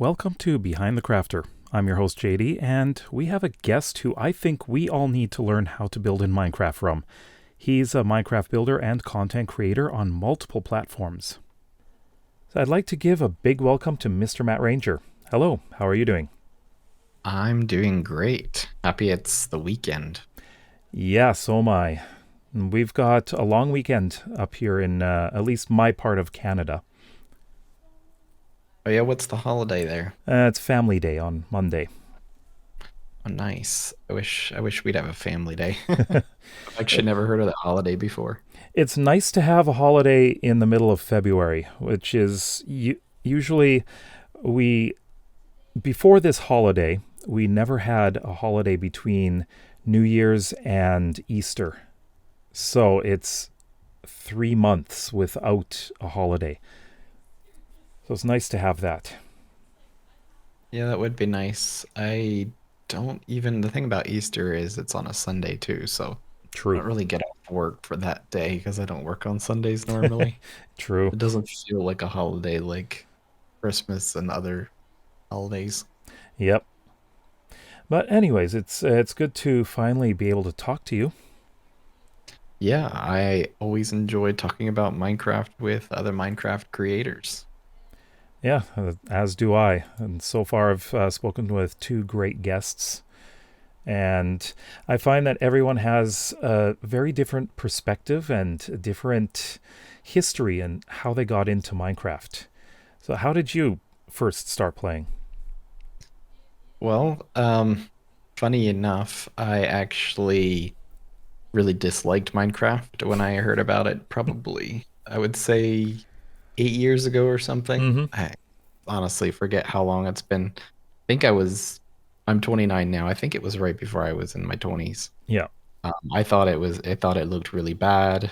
Welcome to Behind the Crafter. I'm your host JD, and we have a guest who I think we all need to learn how to build in Minecraft from. He's a Minecraft builder and content creator on multiple platforms. So I'd like to give a big welcome to MrMattRanger. Hello, how are you doing? I'm doing great. Happy it's the weekend. Yeah, so am I. We've got a long weekend up here in at least my part of Canada. Oh yeah, what's the holiday there? It's Family Day on Monday. Oh, nice. I wish we'd have a family day. I've actually never heard of that holiday before. It's nice to have a holiday in the middle of February, which is usually we before this holiday, we never had a holiday between New Year's and Easter. So it's 3 months without a holiday. So it's nice to have that. Yeah, that would be nice. I don't even the thing about Easter is it's on a Sunday too, so I True. don't really get off work for that day because I don't work on Sundays normally. True. It doesn't feel like a holiday like Christmas and other holidays. Yep. But anyways, it's good to finally be able to talk to you. Yeah, I always enjoy talking about Minecraft with other Minecraft creators. Yeah, as do I. And so far, I've spoken with two great guests. And I find that everyone has a very different perspective and a different history and how they got into Minecraft. So, how did you first start playing? Well, funny enough, I actually really disliked Minecraft when I heard about it, probably, I would say 8 years ago or something. Mm-hmm. I honestly forget how long it's been. I'm 29 now. I think it was right before I was in my 20s. Yeah. I thought it looked really bad.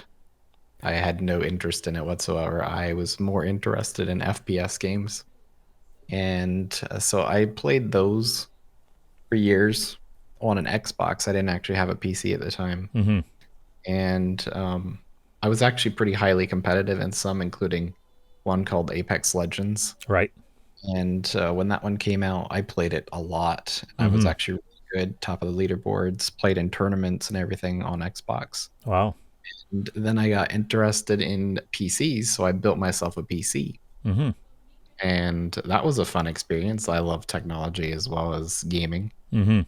I had no interest in it whatsoever. I was more interested in FPS games. And so I played those for years on an Xbox. I didn't actually have a PC at the time. Mm-hmm. And I was actually pretty highly competitive in some, including one called Apex Legends. Right. And when that one came out, I played it a lot. I was Mm-hmm. actually really good, top of the leaderboards, played in tournaments and everything on Xbox. Wow. And then I got interested in PCs, so I built myself a PC. Mm-hmm. And that was a fun experience. I love technology as well as gaming. Mm-hmm.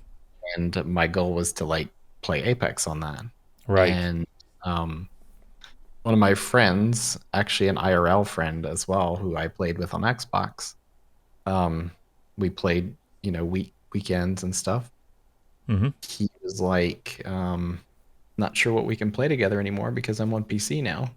And my goal was to like play Apex on that. Right. And um, one of my friends, actually an IRL friend as well, who I played with on Xbox, um, we played, weekends and stuff. Mm-hmm. He was like, not sure what we can play together anymore because I'm on PC now.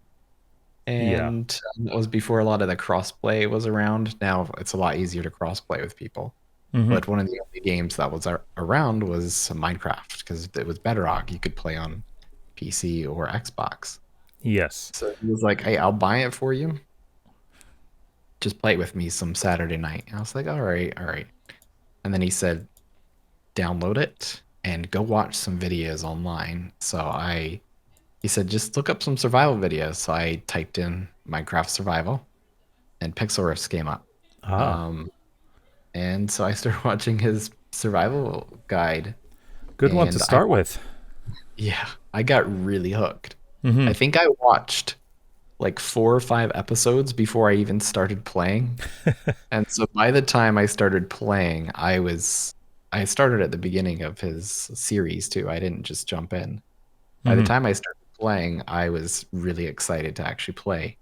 Yeah. And that was before a lot of the crossplay was around. Now it's a lot easier to crossplay with people. Mm-hmm. But one of the only games that was around was Minecraft because it was Bedrock. You could play on PC or Xbox. Yes. So he was like, "Hey, I'll buy it for you. Just play it with me some Saturday night." And I was like, "All right, all right." And then he said, "Download it and go watch some videos online." He said, "Just look up some survival videos." So I typed in Minecraft survival, and Pixel Riffs came up. Ah, Um, and so I started watching his survival guide, good one to and start with. yeah, I got really hooked. Mm-hmm. I think I watched like 4 or 5 episodes before I even started playing. And so by the time I started playing, I started at the beginning of his series too. I didn't just jump in. By the Mm-hmm. time I started playing, I was really excited to actually play.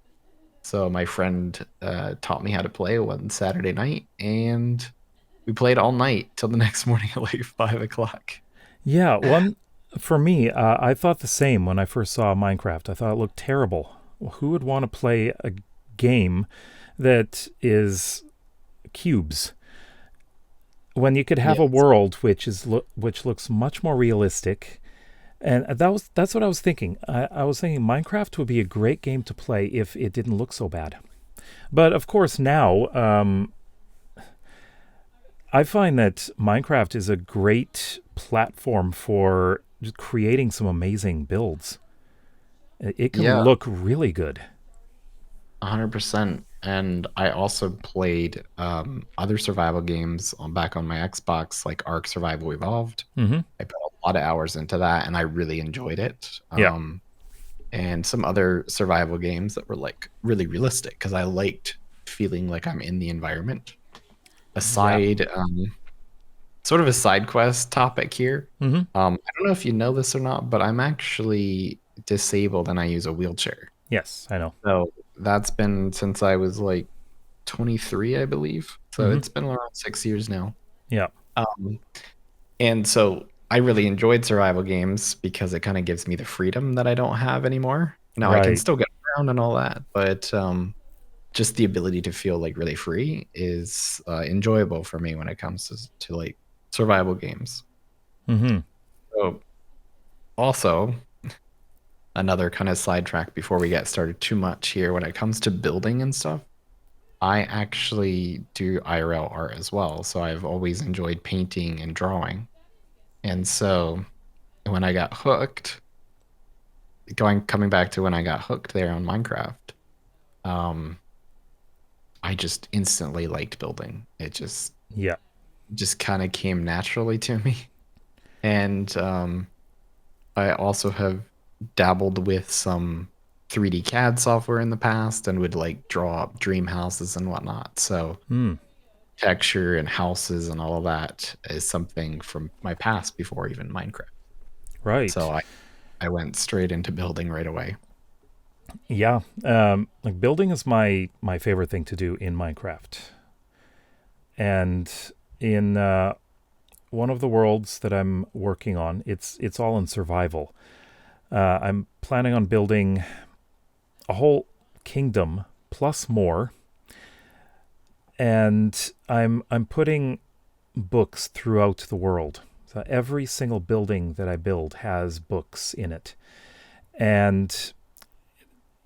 So my friend taught me how to play one Saturday night, and we played all night till the next morning at like 5 o'clock. Yeah, one for me, I thought the same when I first saw Minecraft. I thought it looked terrible. Who would want to play a game that is cubes when you could Yeah, have a world which looks much more realistic? And that's what I was thinking. I was thinking Minecraft would be a great game to play if it didn't look so bad. But of course, now I find that Minecraft is a great platform for just creating some amazing builds. It can yeah, look really good. 100%. and I also played other survival games back on my Xbox, like Ark Survival Evolved. Mm-hmm. I put a lot of hours into that, and I really enjoyed it. Yeah. And some other survival games that were like really realistic because I liked feeling like I'm in the environment. Yeah. Aside, sort of a side quest topic here. Mm-hmm. I don't know if you know this or not, but I'm actually disabled and I use a wheelchair. Yes, I know. So that's been since I was like 23, I believe. So Mm-hmm. it's been around 6 years now. Yeah. Um, and so I really enjoyed survival games because it kind of gives me the freedom that I don't have anymore. Now I can Right. still get around and all that, but just the ability to feel like really free is enjoyable for me when it comes to like survival games. Mm-hmm. So also another kind of sidetrack before we get started too much here when it comes to building and stuff. I actually do IRL art as well. So I've always enjoyed painting and drawing. And so when I got hooked, coming back to when I got hooked there on Minecraft, um, I just instantly liked building. It Yeah. just kind of came naturally to me. And I also have dabbled with some 3D CAD software in the past and would like draw up dream houses and whatnot. So Mm. texture and houses and all of that is something from my past before even Minecraft. So Right. I went straight into building right away. Yeah. Like building is my favorite thing to do in Minecraft. And in one of the worlds that I'm working on, it's all in survival. I'm planning on building a whole kingdom plus more, and I'm putting books throughout the world. So every single building that I build has books in it, and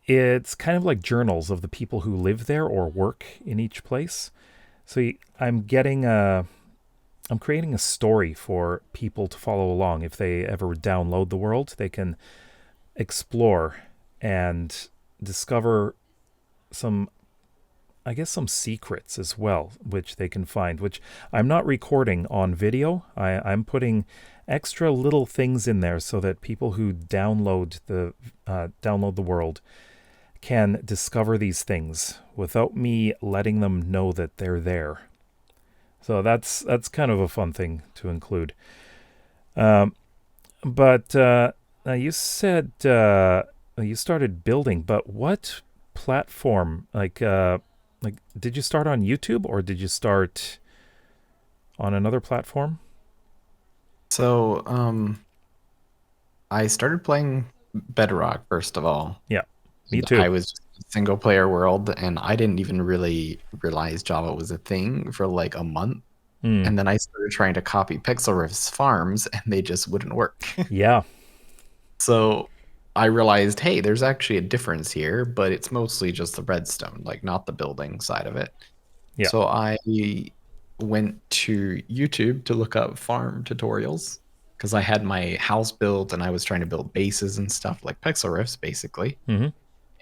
it's kind of like journals of the people who live there or work in each place. So I'm creating a story for people to follow along. If they ever download the world, they can explore and discover some, I guess, some secrets as well, which they can find, which I'm not recording on video. I'm putting extra little things in there so that people who download the world can discover these things without me letting them know that they're there. So that's kind of a fun thing to include. Um, but now you said you started building, but what platform? Like, did you start on YouTube or did you start on another platform? So I started playing Bedrock first of all. Yeah, me I too. was just a single player world and I didn't even really realize Java was a thing for like a month. Mm, And then I started trying to copy Pixel Riff's farms and they just wouldn't work. yeah, So I realized, hey, there's actually a difference here, but it's mostly just the redstone, like not the building side of it. yeah. So I went to YouTube to look up farm tutorials because I had my house built and I was trying to build bases and stuff like Pixel Riffs basically, Hmm.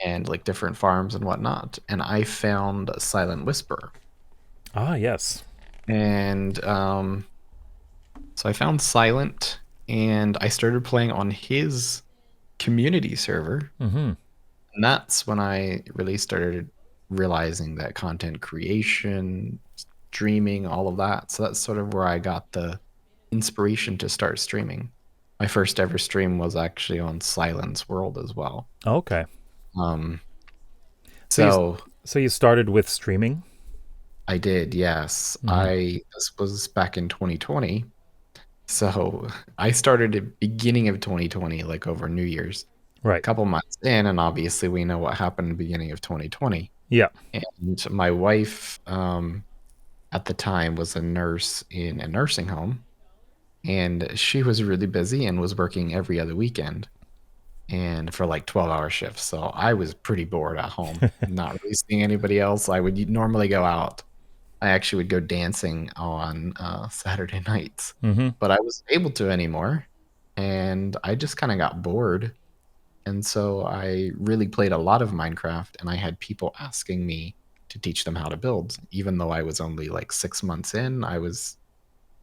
and like different farms and whatnot. And I found Silent Whisper. Ah, yes. And so I found Silent and I started playing on his community server. Hmm. And that's when I really started realizing that content creation, streaming, all of that. So that's sort of where I got the inspiration to start streaming. My first ever stream was actually on Silence World as well. Okay. Um, So you so so you started with streaming. I did, yes. Hmm. This was back in 2020. So I started at beginning of 2020, like over New Year's, a Right. couple months in, and obviously we know what happened in the beginning of 2020. Yeah. And my wife, at the time, was a nurse in a nursing home, and she was really busy and was working every other weekend and for like 12-hour shifts. So I was pretty bored at home, not really seeing anybody else. I would normally go out. I actually would go dancing on Saturday nights, Hmm. but I wasn't able to anymore. And I just kind of got bored. And so I really played a lot of Minecraft, and I had people asking me to teach them how to build. Even though I was only like 6 months in, I was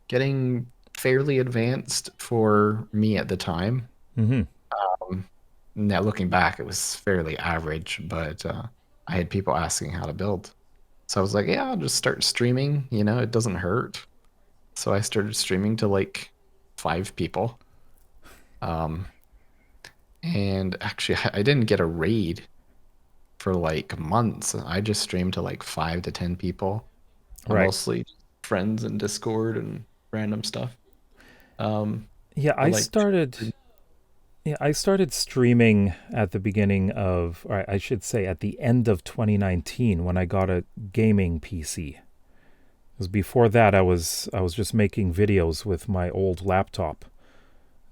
getting fairly advanced for me at the time. Mm-hmm. Now looking back, it was fairly average, but I had people asking how to build. So I was like, yeah, I'll just start streaming. It doesn't hurt. So I started streaming to like 5 people. Um, and actually, I didn't get a raid for like months. I just streamed to like 5 to 10 people, Right. mostly friends and Discord and random stuff. Um, Yeah, for I like, started. Yeah, I started streaming at the beginning of, or I should say, at the end of 2019 when I got a gaming PC. Because before that, I was just making videos with my old laptop.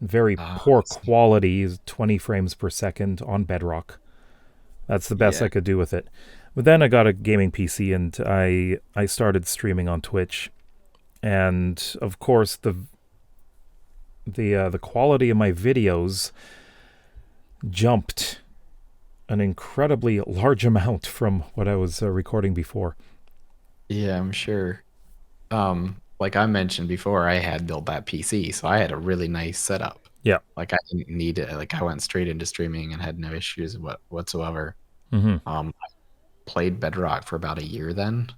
Very poor I see. quality, 20 frames per second on Bedrock. That's the best Yeah. I could do with it. But then I got a gaming PC and I started streaming on Twitch. And of course, the quality of my videos jumped an incredibly large amount from what I was recording before. Yeah, I'm sure. Like I mentioned before, I had built that PC, so I had a really nice setup. Yeah. Like I didn't need it. Like I went straight into streaming and had no issues whatsoever. Mm-hmm. I played Bedrock for about a year then.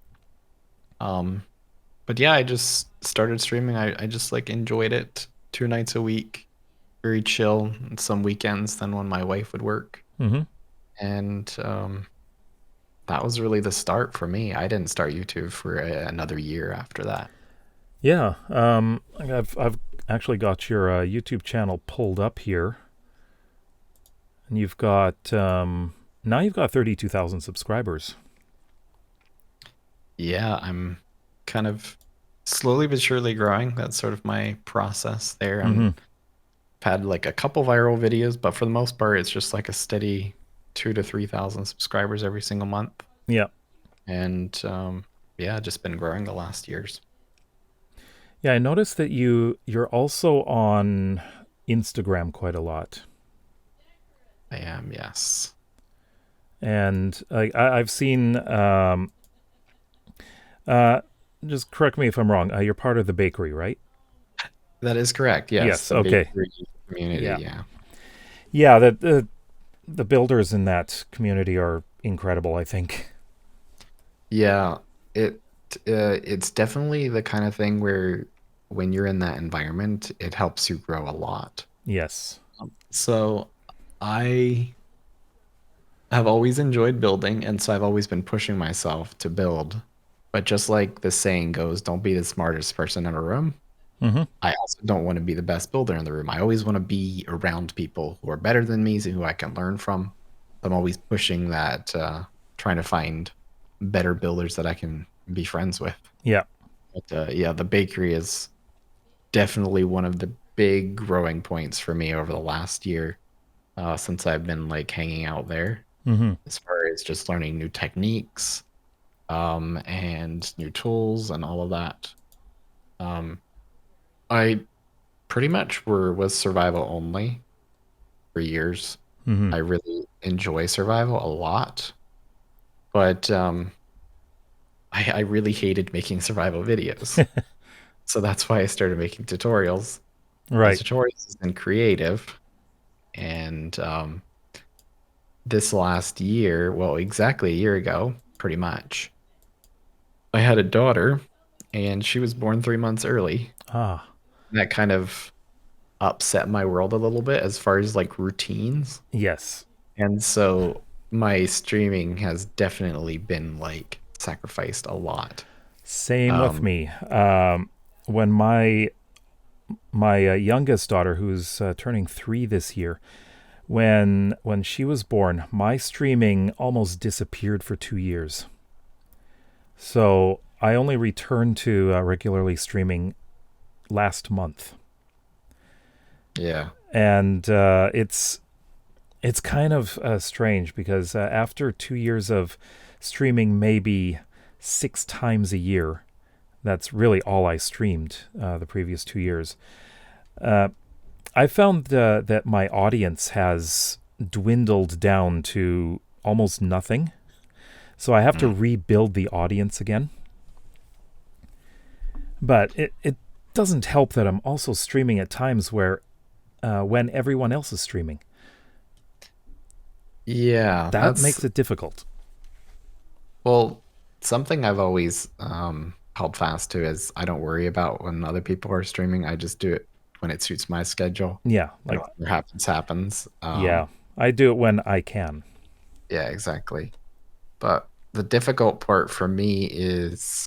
Um, but yeah, I just started streaming. I just like enjoyed it 2 nights a week, very chill. And some weekends then when my wife would work. Mm-hmm. And that was really the start for me. I didn't start YouTube for another year after that. Yeah. I've actually got your YouTube channel pulled up here, and you've got now you've got 32,000 subscribers. Yeah, I'm kind of slowly but surely growing. That's sort of my process there. Mm-hmm. I've had like a couple viral videos, but for the most part, it's just like a steady 2 to 3 thousand subscribers every single month. Yeah. And yeah, just been growing the last years. Yeah. I noticed that you're also on Instagram quite a lot, I am, yes. and I've seen. Uh, just correct me if I'm wrong. You're part of the bakery, right? That is correct. Yes, Yes. the Okay. bakery community. Yeah. Yeah. Yeah. The builders in that community are incredible, I think. Yeah, it it's definitely the kind of thing where when you're in that environment, it helps you grow a lot. Yes. So I have always enjoyed building, and so I've always been pushing myself to build. But just like the saying goes, don't be the smartest person in a room. Mm-hmm. I also don't want to be the best builder in the room. I always want to be around people who are better than me, so who I can learn from. I'm always pushing that, trying to find better builders that I can be friends with. Yeah. But yeah, the bakery is definitely one of the big growing points for me over the last year, since I've been like hanging out there, Mm-hmm. as far as just learning new techniques, and new tools and all of that. Um, I pretty much was survival only for years. Mm-hmm. I really enjoy survival a lot, but I really hated making survival videos. So that's why I started making tutorials. The Right. tutorials has been creative, and this last year, well, exactly a year ago, pretty much, I had a daughter, and she was born 3 months early. Ah. That kind of upset my world a little bit as far as like routines. Yes. And so my streaming has definitely been like sacrificed a lot. Same with Um, me. When my youngest daughter, who's turning 3 this year, when she was born, my streaming almost disappeared for 2 years. So I only returned to regularly streaming last month, yeah. and it's kind of strange because after 2 years of streaming, maybe 6 times a year, that's really all I streamed the previous 2 years. Uh, I found that my audience has dwindled down to almost nothing. So I have to Mm. rebuild the audience again. But it doesn't help that I'm also streaming at times where when everyone else is streaming. Yeah, That that's makes it difficult. well, something I've always held fast to is I don't worry about when other people are streaming. I just do it when it suits my schedule. Yeah, And like, whatever happens, happens. yeah, I do it when I can. Yeah, exactly. But the difficult part for me is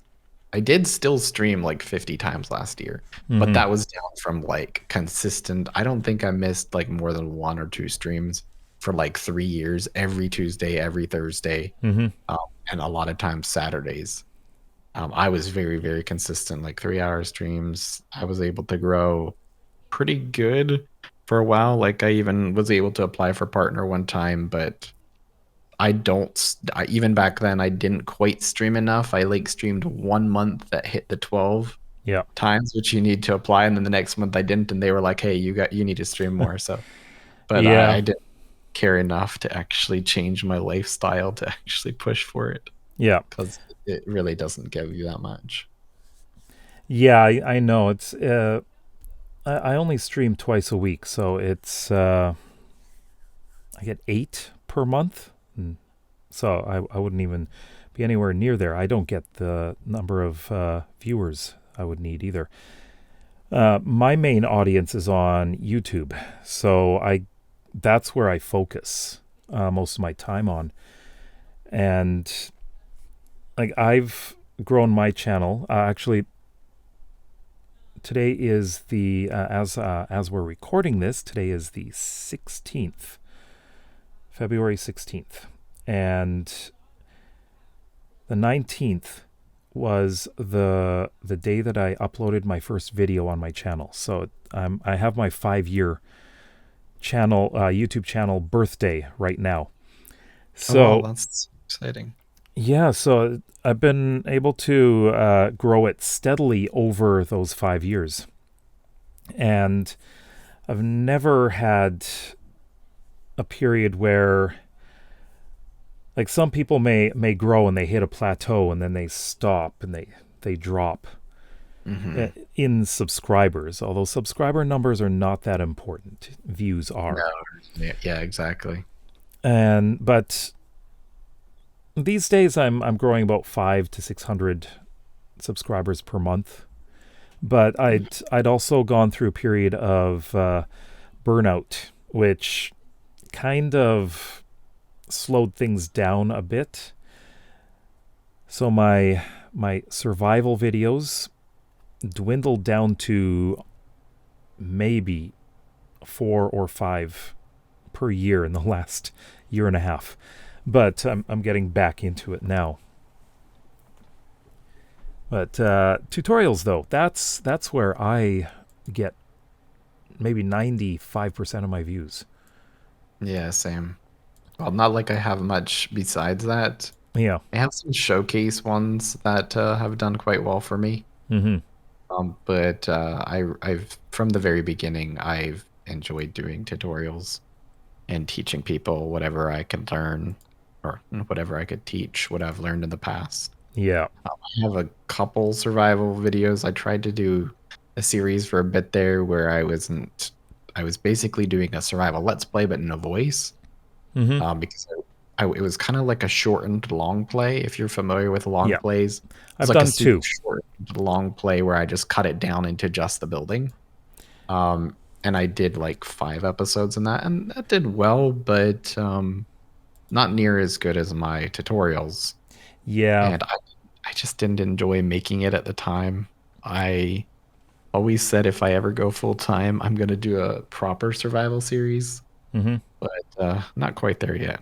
I did still stream like 50 times last year, but Mm-hmm. that was down from like consistent. I don't think I missed like more than one or two streams for like 3 years, every Tuesday, every Thursday, Mm-hmm. um, and a lot of times Saturdays. I was very, very consistent, like 3 hour streams. I was able to grow pretty good for a while. Like I even was able to apply for partner one time, but even back then I didn't quite stream enough. I like streamed 1 month that hit the 12 Yeah. times which you need to apply, and then the next month I didn't, and they were like, hey, you need to stream more. So but Yeah. I didn't care enough to actually change my lifestyle to actually push for it, Yeah. because it really doesn't give you that much. Yeah, I know. It's I only stream twice a week, so it's I get 8 per month. And so I wouldn't even be anywhere near there. I don't get the number of viewers I would need either. My main audience is on YouTube, so I that's where I focus most of my time on. And like I've grown my channel. Actually, today is the as we're recording this, today is the 16th, February 16th, and the 19th was the day that I uploaded my first video on my channel. So I have my 5-year channel YouTube channel birthday right now. Oh wow, So that's exciting. yeah, so I've been able to grow it steadily over those 5 years, and I've never had a period where, like, some people may grow and they hit a plateau and then they stop and they drop Hmm. in subscribers, although subscriber numbers are not that important. Views No, are. yeah, exactly. And but these days I'm growing about 5 to 600 subscribers per month. But I'd also gone through a period of burnout, which kind of slowed things down a bit. So my survival videos dwindled down to maybe 4 or 5 per year in the last year and a half. But I'm getting back into it now. But tutorials, though, that's where I get maybe 95% of my views. Yeah, same. Well, not like I have much besides that. Yeah. I have some showcase ones that have done quite well for me. Mm-hmm. But I've from the very beginning, I've enjoyed doing tutorials and teaching people whatever I could learn, or whatever I could teach, what I've learned in the past. Yeah. I have a couple survival videos. I tried to do a series for a bit there where I was basically doing a survival let's play, but in a voice. Mm-hmm. Because it was kind of like a shortened long play. If you're familiar with long Yeah. plays, it's I've like a done super 2. short long play where I just cut it down into just the building. And I did like 5 episodes in that, and that did well, but not near as good as my tutorials. Yeah. And I just didn't enjoy making it at the time. I always said if I ever go full time, I'm gonna do a proper survival series, Mm-hmm. but not quite there yet.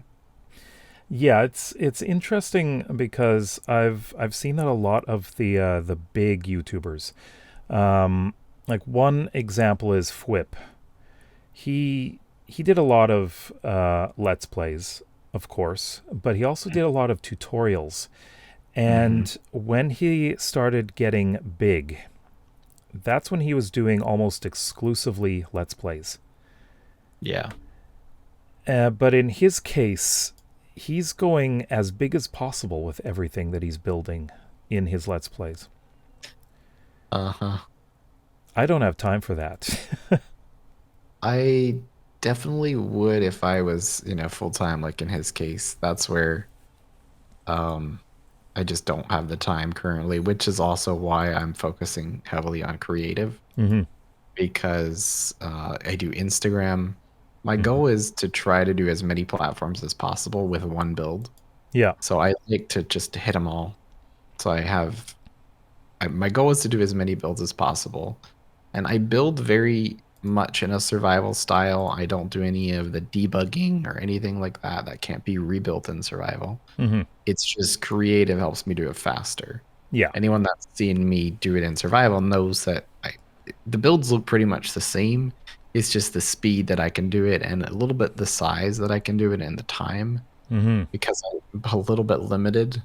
Yeah, it's interesting because I've seen that a lot of the big YouTubers. Like, one example is Fwip. He did a lot of Let's Plays, of course, but he also did a lot of tutorials. Hmm. And when he started getting big, that's when he was doing almost exclusively Let's Plays. Yeah. But in his case, he's going as big as possible with everything that he's building in his Let's Plays. Uh-huh. I don't have time for that. I definitely would if I was, full time, like in his case. That's where um I just don't have the time currently, which is also why I'm focusing heavily on creative hmm because I do Instagram. My hmm goal is to try to do as many platforms as possible with one build. Yeah. So I like to just hit them all. So my goal is to do as many builds as possible. And I build very much in a survival style. I don't do any of the debugging or anything like that that can't be rebuilt in survival. hmm It's just creative helps me do it faster. Yeah. Anyone that's seen me do it in survival knows that the builds look pretty much the same. It's just the speed that I can do it and a little bit the size that I can do it and the time hmm because I'm a little bit limited.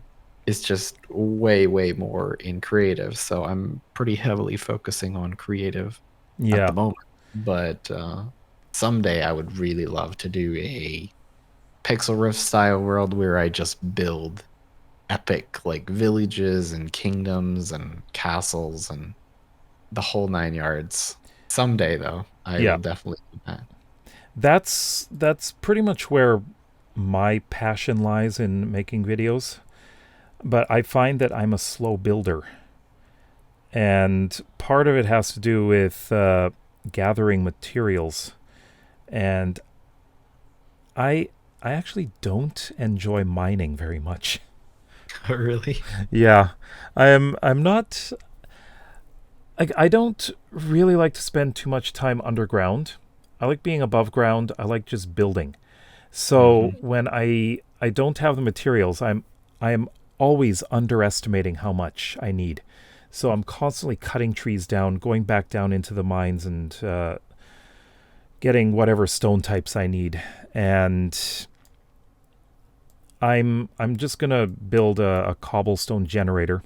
It's just way, way more in creative. So I'm pretty heavily focusing on creative at the Yeah. moment. But someday I would really love to do a Pixel Rift style world where I just build epic like villages and kingdoms and castles and the whole nine yards. Someday though, I Yeah. will definitely do that. That's pretty much where my passion lies in making videos. But I find that I'm a slow builder. And part of it has to do with gathering materials. And I I actually don't enjoy mining very much. Really? Yeah. I'm not I don't really like to spend too much time underground. I like being above ground. I like just building. So Hmm. when I don't have the materials, I'm always underestimating how much I need. So I'm constantly cutting trees down, going back down into the mines, and getting whatever stone types I need. And I'm just gonna build a cobblestone generator,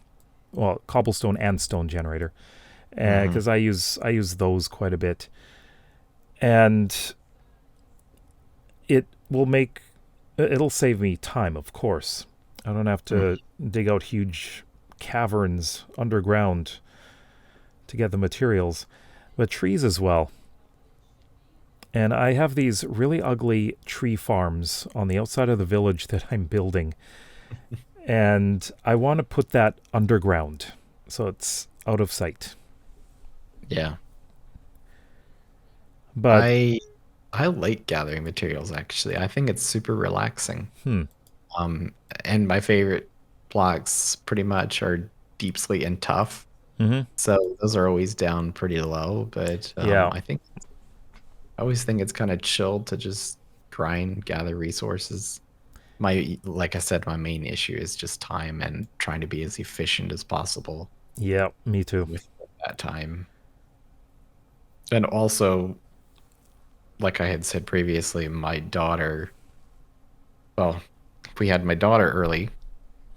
well, cobblestone and stone generator, Hmm. because I use those quite a bit, and it will make it'll save me time, of course. I don't have to dig out huge caverns underground to get the materials, but trees as well. And I have these really ugly tree farms on the outside of the village that I'm building. And I want to put that underground so it's out of sight. Yeah. But, I I like gathering materials actually. I think it's super relaxing. hmm, Um, and my favorite blocks pretty much are deep slate and tough. mm-hmm, So those are always down pretty low, but yeah, I always think it's kind of chill to just grind, gather resources. Like I said, my main issue is just time and trying to be as efficient as possible yeah, me too. with that time. And also, like I had said previously, my daughter, well, we had my daughter early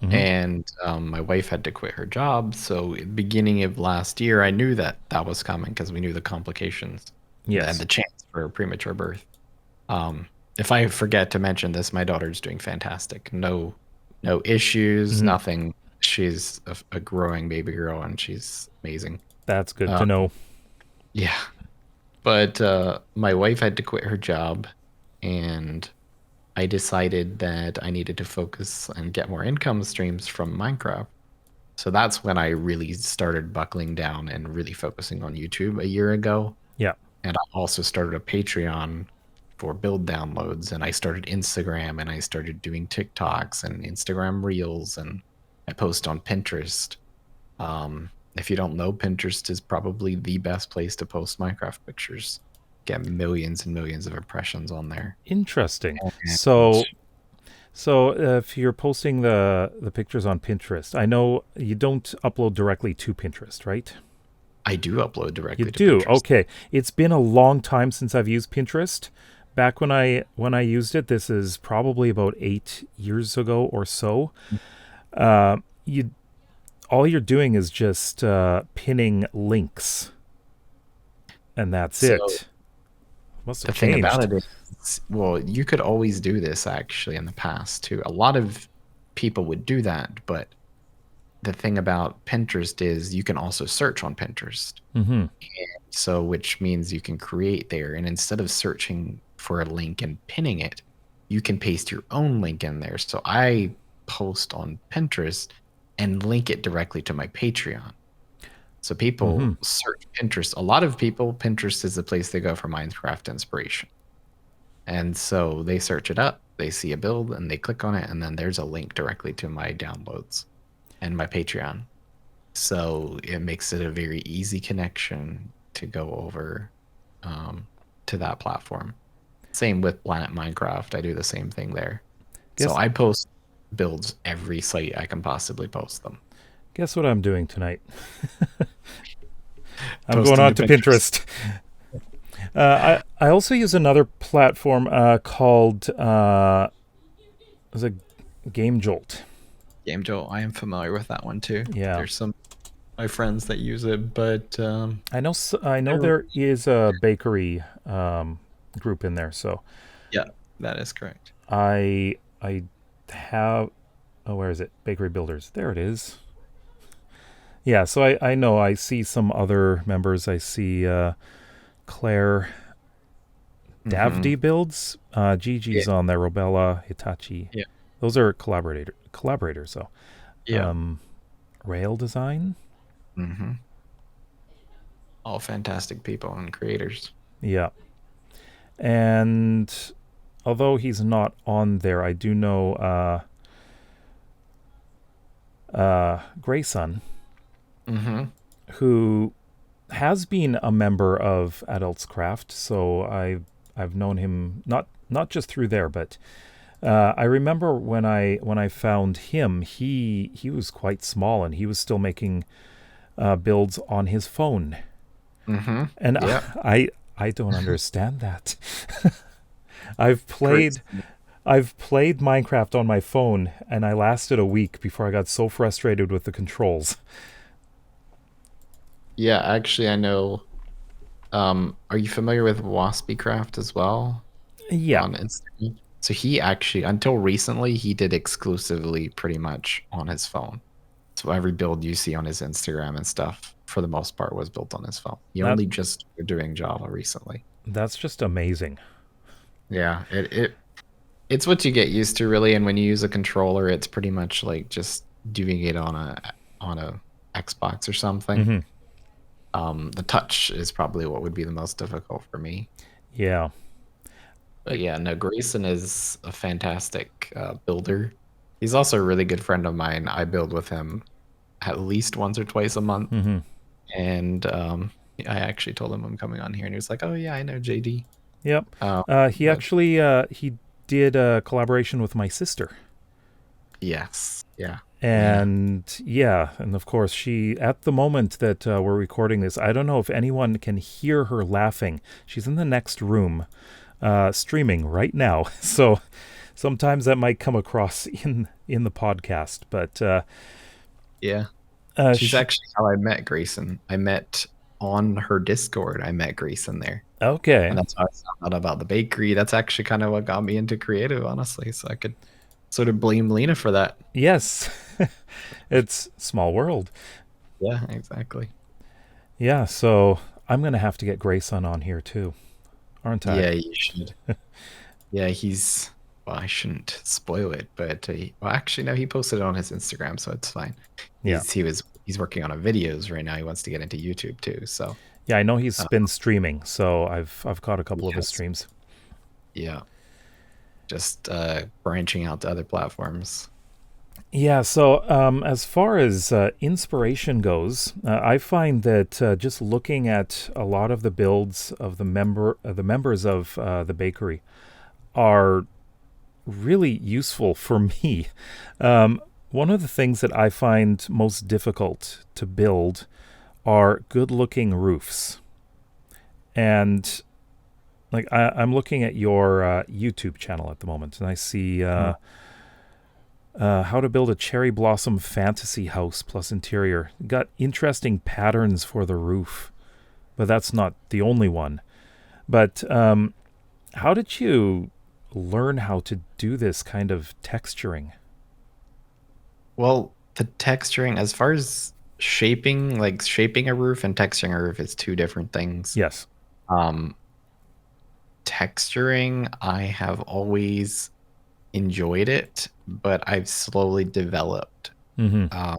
Mm-hmm, and my wife had to quit her job. So, at the beginning of last year, I knew that that was coming because we knew the complications and yes. the chance for a premature birth. Um, if I forget to mention this, my daughter's doing fantastic. No issues, Mm-hmm, nothing. She's a growing baby girl, and she's amazing. that's good Uh, to know. yeah, but my wife had to quit her job, and I decided that I needed to focus and get more income streams from Minecraft. So that's when I really started buckling down and really focusing on YouTube a year ago. Yeah, And I also started a Patreon for build downloads, and I started Instagram, and I started doing TikToks and Instagram Reels, and I post on Pinterest. If you don't know, Pinterest is probably the best place to post Minecraft pictures. Get millions and millions of impressions on there. interesting. And So if you're posting the pictures on Pinterest, I know you don't upload directly to Pinterest, right? I do upload You directly to do. Pinterest. Okay. It's been a long time since I've used Pinterest. Back when I used it, this is probably about 8 years ago or so. You all you're doing is just pinning links, and that's So it. Must The have thing about changed. it is, well, you could always do this actually in the past too. A lot of people would do that, but the thing about Pinterest is you can also search on Pinterest. Mm-hmm. So, which means you can create there. And instead of searching for a link and pinning it, you can paste your own link in there. So I post on Pinterest and link it directly to my Patreon. So Mm-hmm. people search Pinterest. A lot of people, Pinterest is the place they go for Minecraft inspiration. And so they search it up, they see a build, and they click on it, and then there's a link directly to my downloads and my Patreon. So it makes it a very easy connection to go over to that platform. Same with Planet Minecraft. I do the same thing there. So Guess I post builds every site I can possibly post them. guess what I'm doing tonight? I'm going Posting on to to Pinterest. Pinterest. I also use another platform called is it Game Jolt. Game Jolt, I am familiar with that one too. Yeah. There's some of my friends that use it, but I know there is a bakery group in there, so yeah, that is correct. I have where is it? Bakery Builders. There it is. Yeah, so I know I see some other members. I see Claire Davdi builds. Gigi's on there. Robella, Hitachi. Yeah. Those are collaborators. So Yeah. Rail Design. Mm-hmm. All fantastic people and creators. Yeah. And although he's not on there, I do know Grayson, who has been a member of Adults Craft. So I've known him not just through there, but I remember when I found him, he was quite small and he was still making builds on his phone. And I don't understand that. I've played Minecraft on my phone, and I lasted a week before I got so frustrated with the controls. Yeah, actually, I know. Are you familiar with WaspyCraft as well? Yeah. On Instagram. So he actually, until recently, he did exclusively pretty much on his phone. So every build you see on his Instagram and stuff, for the most part, was built on his phone. He only just started doing Java recently. That's just amazing. Yeah, it's what you get used to, really. And when you use a controller, it's pretty much like just doing it on a Xbox or something. The touch is probably what would be the most difficult for me. Yeah. But yeah, no, Grayson is a fantastic builder. He's also a really good friend of mine. I build with him at least once or twice a month. And I actually told him I'm coming on here, and he was like, "Oh yeah, I know JD." Yep. He actually he did a collaboration with my sister. Yes. Yeah. And and of course she, at the moment that we're recording this, I don't know if anyone can hear her laughing. She's in the next room streaming right now. So sometimes that might come across in the podcast, but yeah. She's actually how I met Grayson. I met on her Discord. I met Grayson there. Okay. And that's how I found out about the bakery. That's actually kind of what got me into creative, honestly. So I could sort of blame Lena for that. Yes. It's small world. Yeah, exactly. Yeah, so I'm going to have to get Grayson on here too, aren't I? Yeah, you should. Yeah, he's... Well, I shouldn't spoil it, but... well, actually, no, he posted it on his Instagram, so it's fine. Yeah. He's working on videos right now. He wants to get into YouTube too, so... Yeah, I know he's been streaming, so I've caught a couple of his streams. Yeah. Just branching out to other platforms. Yeah, so as far as inspiration goes, I find that just looking at a lot of the builds of the members of the bakery are really useful for me. One of the things that I find most difficult to build are good-looking roofs. And like I'm looking at your YouTube channel at the moment, and I see how to build a cherry blossom fantasy house plus interior. Got interesting patterns for the roof, but that's not the only one. But how did you learn how to do this kind of texturing? Well, the texturing, as far as shaping, like shaping a roof and texturing a roof is two different things. Yes. Um, Texturing, I have always enjoyed it, but I've slowly developed. Mm-hmm. Uh,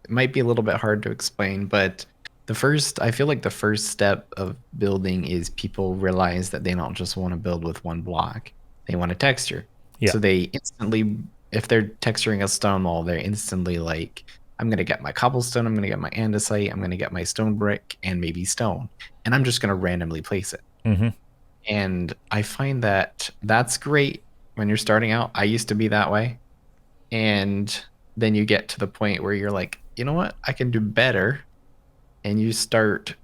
it might be a little bit hard to explain, but I feel like the first step of building is people realize that they don't just want to build with one block, they want to texture. Yeah. So they instantly, if they're texturing a stone wall, they're instantly like, I'm going to get my cobblestone, I'm going to get my andesite, I'm going to get my stone brick, and maybe stone, and I'm just going to randomly place it. Mm-hmm. And I find that that's great when you're starting out. I used to be that way. And then you get to the point where you're like, you know what? I can do better. And you start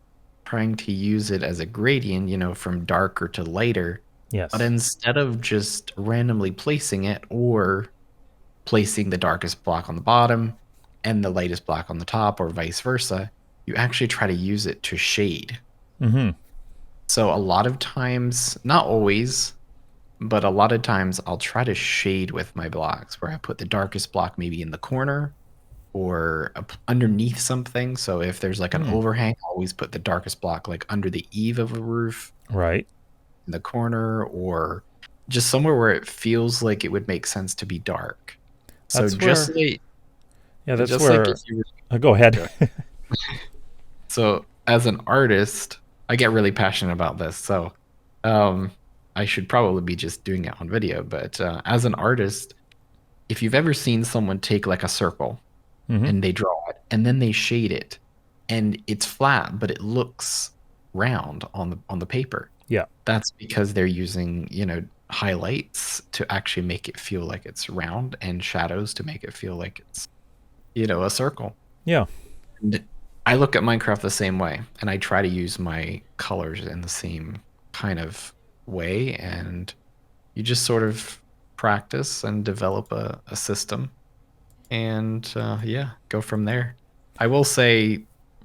trying to use it as a gradient, from darker to lighter. Yes. But instead of just randomly placing it or placing the darkest block on the bottom and the lightest block on the top or vice versa, you actually try to use it to shade. Mm-hmm. So a lot of times, not always, but a lot of times I'll try to shade with my blocks where I put the darkest block maybe in the corner or underneath something. So if there's like an overhang, I'll always put the darkest block like under the eave of a roof, Right. in the corner, or just somewhere where it feels like it would make sense to be dark. So That's just where- like Yeah, that's just where. like if you Go ahead. So as an artist, I get really passionate about this. So I should probably be just doing it on video. But as an artist, if you've ever seen someone take like a circle Mhm. and they draw it and then they shade it and it's flat, but it looks round on the paper. Yeah. That's because they're using, highlights to actually make it feel like it's round and shadows to make it feel like it's, a circle. Yeah. And I look at Minecraft the same way, and I try to use my colors in the same kind of way, and you just sort of practice and develop a system, and go from there. I will say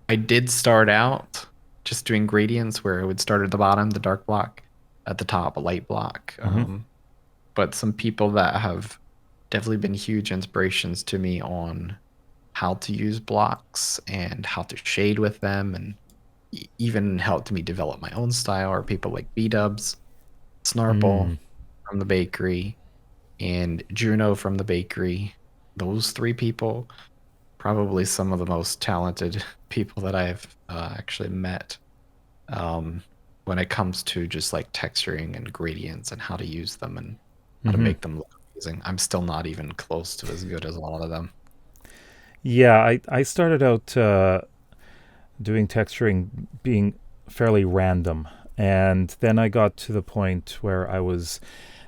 I did start out just doing gradients where it would start at the bottom, the dark block, at the top, a light block. But some people that have definitely been huge inspirations to me on how to use blocks and how to shade with them, and even helped me develop my own style are people like B-Dubs, Snarple from the bakery, and Juno from the bakery. Those three people, probably some of the most talented people that I've actually met when it comes to just like texturing and gradients and how to use them and how to make them look amazing. I'm still not even close to as good as a lot of them. Yeah, I started out doing texturing being fairly random, and then I got to the point where I was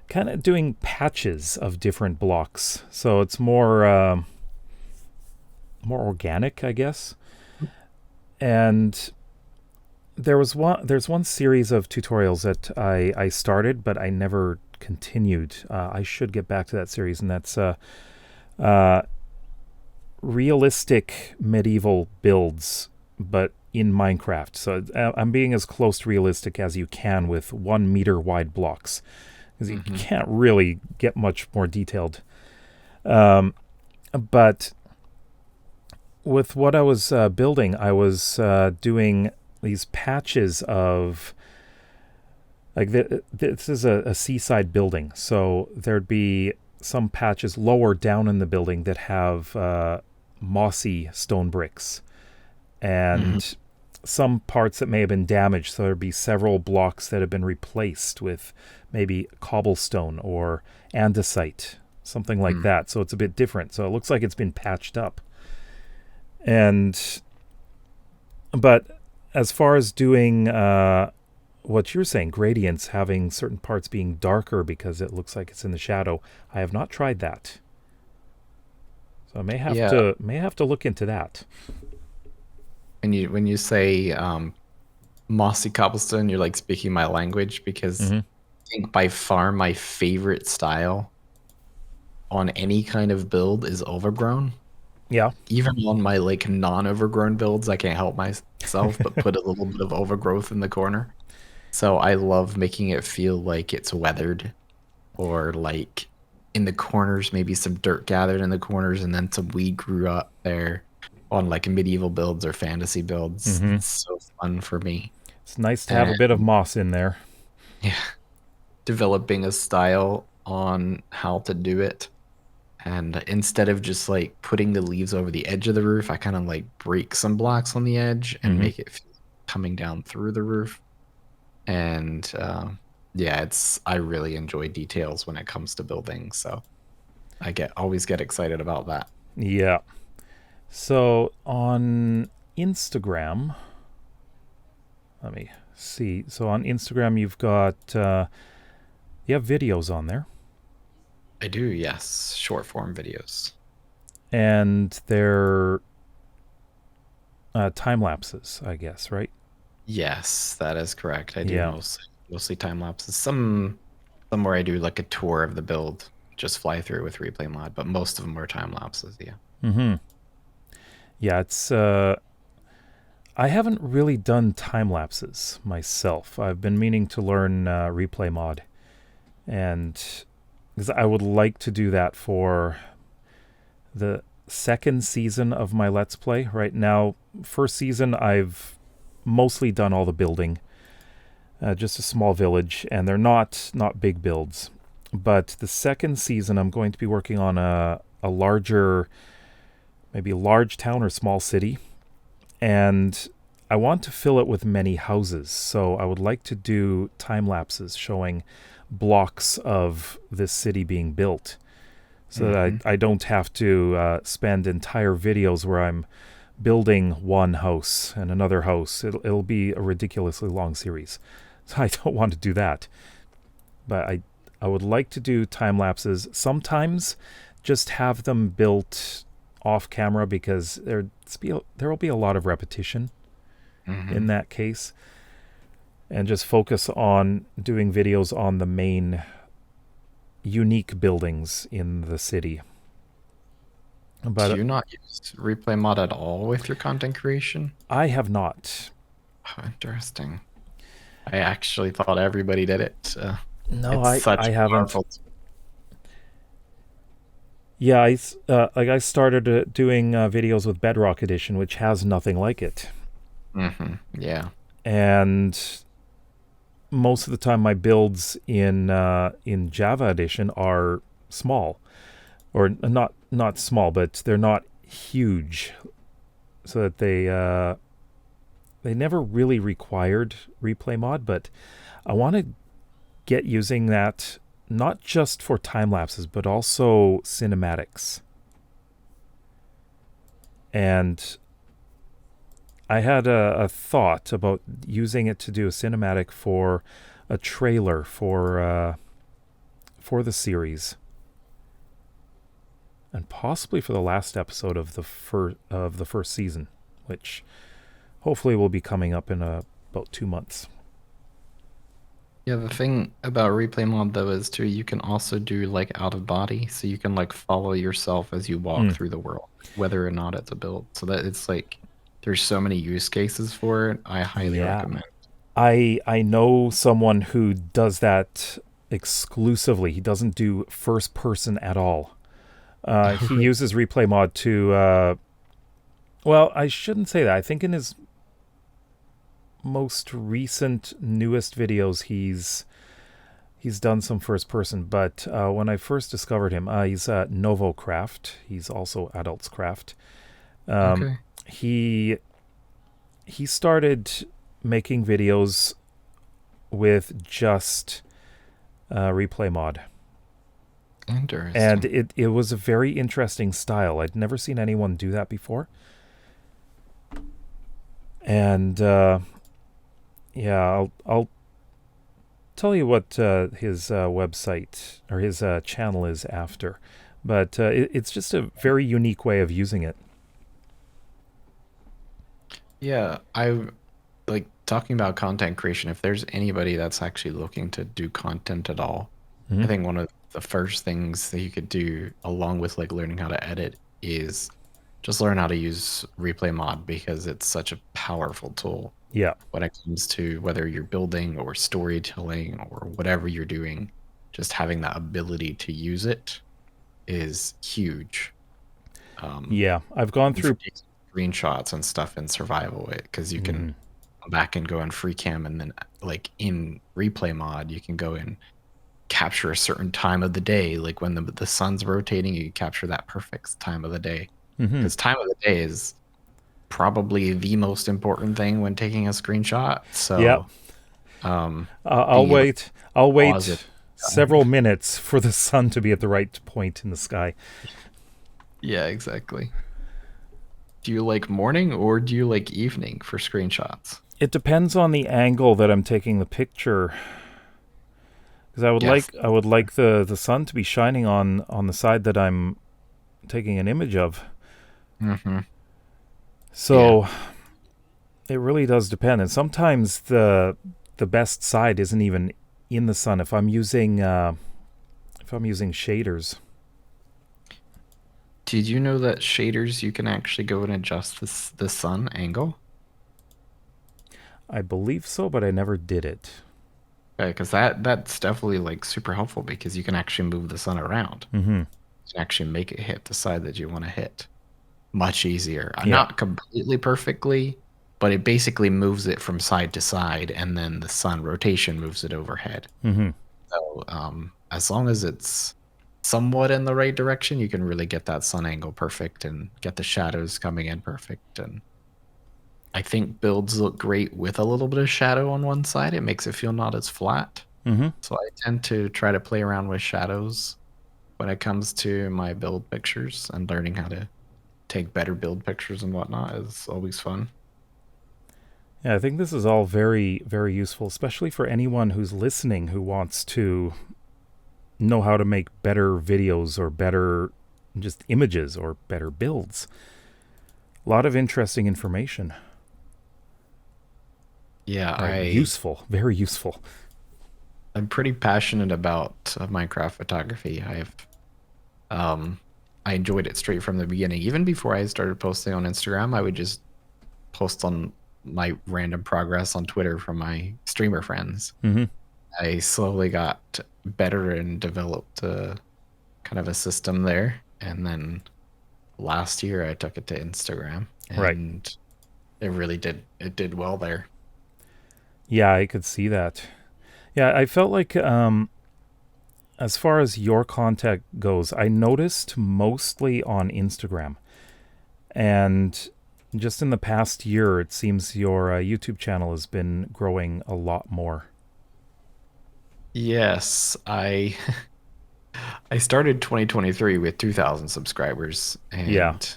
kind of doing patches of different blocks. So it's more organic, I guess. And there's one series of tutorials that I started, but I never continued. I should get back to that series, and that's realistic medieval builds, but in Minecraft. So I'm being as close to realistic as you can with 1 meter wide blocks, because you can't really get much more detailed. But with what I was building, I was doing these patches of, like, this is a seaside building, so there'd be some patches lower down in the building that have mossy stone bricks, and some parts that may have been damaged, so there'd be several blocks that have been replaced with maybe cobblestone or andesite, something like that. So it's a bit different, so it looks like it's been patched up. But as far as doing what you're saying, gradients, having certain parts being darker because it looks like it's in the shadow, I have not tried that. So I may have to look into that. When you say mossy cobblestone, you're like speaking my language, because I think by far my favorite style on any kind of build is overgrown. Yeah. Even on my like non-overgrown builds, I can't help myself but put a little bit of overgrowth in the corner. So I love making it feel like it's weathered, or like in the corners, maybe some dirt gathered in the corners, and then some weed grew up there on like medieval builds or fantasy builds. Mm-hmm. It's so fun for me. It's nice to have a And bit of moss in there. yeah, developing a style on how to do it. And instead of just like putting the leaves over the edge of the roof, I kind of like break some blocks on the edge and Mm-hmm. make it feel coming down through the roof. And yeah, I really enjoy details when it comes to building, so I always get excited about that. Yeah. So on Instagram, let me see. So on Instagram, you've got you have videos on there, I do, yes, short form videos. and they're time lapses, I guess, right? Yes, that is correct. I do Yeah. mostly time lapses. Some where I do like a tour of the build, just fly through with replay mod, but most of them are time lapses. Yeah. Mm-hmm. Yeah, it's I haven't really done time lapses myself. I've been meaning to learn replay mod, and because I would like to do that for the second season of my Let's Play. Right now, first season, I've mostly done all the building, just a small village, and they're not big builds. But the second season, I'm going to be working on a larger, maybe a large town or small city, and I want to fill it with many houses. So I would like to do time lapses showing blocks of this city being built, so that I don't have to spend entire videos where I'm building one house and another house. It'll be a ridiculously long series. So I don't want to do that. But I would like to do time lapses. Sometimes just have them built off camera, because there will be a lot of repetition in that case, and just focus on doing videos on the main unique buildings in the city. But Do you not use replay mod at all with your content creation? I have not. Oh, interesting. I actually thought everybody did it. No, It's such I a haven't. powerful tool. Yeah, I started doing videos with Bedrock Edition, which has nothing like it. Yeah. And most of the time, my builds in Java Edition are small, or not small, but they're not huge, so that they never really required replay mod. But I want to get using that not just for time lapses, but also cinematics. And I had a thought about using it to do a cinematic for a trailer for the series, and possibly for the last episode of the first season, which hopefully will be coming up in about 2 months. Yeah, the thing about replay mod though is too, you can also do like out of body, so you can like follow yourself as you walk through the world, whether or not it's a build. So that it's like there's so many use cases for it. I highly recommend. I know someone who does that exclusively. He doesn't do first person at all. He uses replay mod to well, I shouldn't say that. I think in his most recent newest videos he's done some first person, but when I first discovered him, he's Novocraft. He's also Adults Craft. Okay. He started making videos with just replay mod, Interesting. and it was a very interesting style. I'd never seen anyone do that before, and yeah, I'll tell you what his website or his channel is after, but it's just a very unique way of using it. Yeah, I like talking about content creation. If there's anybody that's actually looking to do content at all, I think one of the first things that you could do, along with like learning how to edit, is just learn how to use replay mod, because it's such a powerful tool. Yeah. when it comes to whether you're building or storytelling or whatever you're doing. Just having that ability to use it is huge. Yeah. I've gone And for through. taking screenshots and stuff in survival, because you can come back and go in free cam, and then like in replay mod, you can go and capture a certain time of the day. Like when the sun's rotating, you capture that perfect time of the day. Because time of the day is probably the most important thing when taking a screenshot. Yeah. So I'll being able to wait. I'll pause it. wait several minutes for the sun to be at the right point in the sky. Yeah, exactly. Do you like morning or do you like evening for screenshots? It depends on the angle that I'm taking the picture. Because Yes. I would like the sun to be shining on the side that I'm taking an image of. Mm-hmm. So it really does depend. And sometimes the best side isn't even in the sun if I'm using shaders. Did you know that shaders, you can actually go and adjust the sun angle? I believe so, but I never did it. Okay, because that's definitely like super helpful, because you can actually move the sun around. Mm-hmm. You can actually make it hit the side that you want to hit. Much easier. Yeah. Not completely perfectly, but it basically moves it from side to side, and then the sun rotation moves it overhead. Mm-hmm. So as long as it's somewhat in the right direction, you can really get that sun angle perfect and get the shadows coming in perfect. And I think builds look great with a little bit of shadow on one side. It makes it feel not as flat. Mm-hmm. So I tend to try to play around with shadows when it comes to my build pictures, and learning how to take better build pictures and whatnot is always fun. Yeah, I think this is all very, very useful, especially for anyone who's listening who wants to know how to make better videos or better just images or better builds. A lot of interesting information. Yeah, Useful, very useful. I'm pretty passionate about Minecraft photography. I enjoyed it straight from the beginning. Even before I started posting on Instagram, I would just post on my random progress on Twitter from my streamer friends. Mm-hmm. I slowly got better and developed kind of a system there. And then last year I took it to Instagram, and it really did well there. Yeah, I could see that. Yeah, I felt like as far as your content goes, I noticed mostly on Instagram. And just in the past year, it seems your YouTube channel has been growing a lot more. Yes, I I started 2023 with 2,000 subscribers, Yeah. and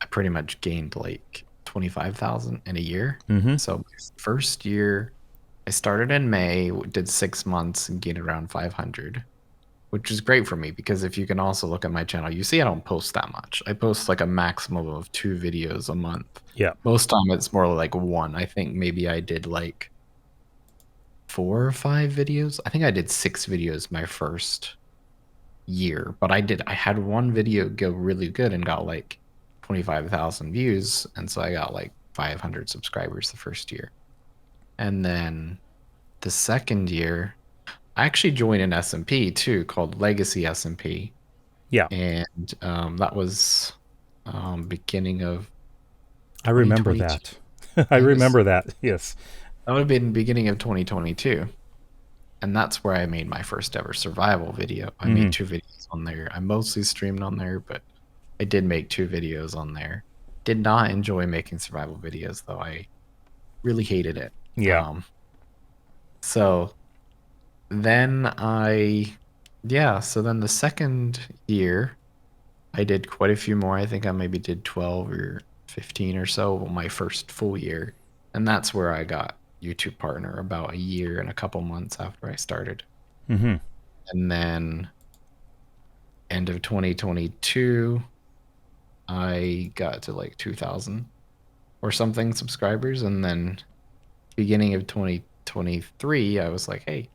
I pretty much gained like 25,000 in a year. Mm-hmm. So my first year, I started in May, did 6 months, and gained around 500, which is great for me, because if you can also look at my channel, you see I don't post that much. I post like a maximum of 2 videos a month. Yeah. Most time it's more like 1. I think maybe I did like 4 or 5 videos. I think I did 6 videos my first year, but I had one video go really good and got like 25,000 views, and so I got like 500 subscribers the first year. And then the second year, I actually joined an SMP too, called Legacy SMP. Yeah. And that was beginning of I remember 2022. that. I remember that. Yes. That would have been beginning of 2022. And that's where I made my first ever survival video. I made 2 videos on there. I mostly streamed on there, but I did make 2 videos on there. Did not enjoy making survival videos, though. I really hated it. Yeah. So then so then the second year, I did quite a few more. I think I maybe did 12 or 15 or so my first full year. And that's where I got YouTube partner about a year and a couple months after I started. Mm-hmm. And then end of 2022, I got to like 2,000 or something subscribers. And then beginning of 2023, I was like, hey,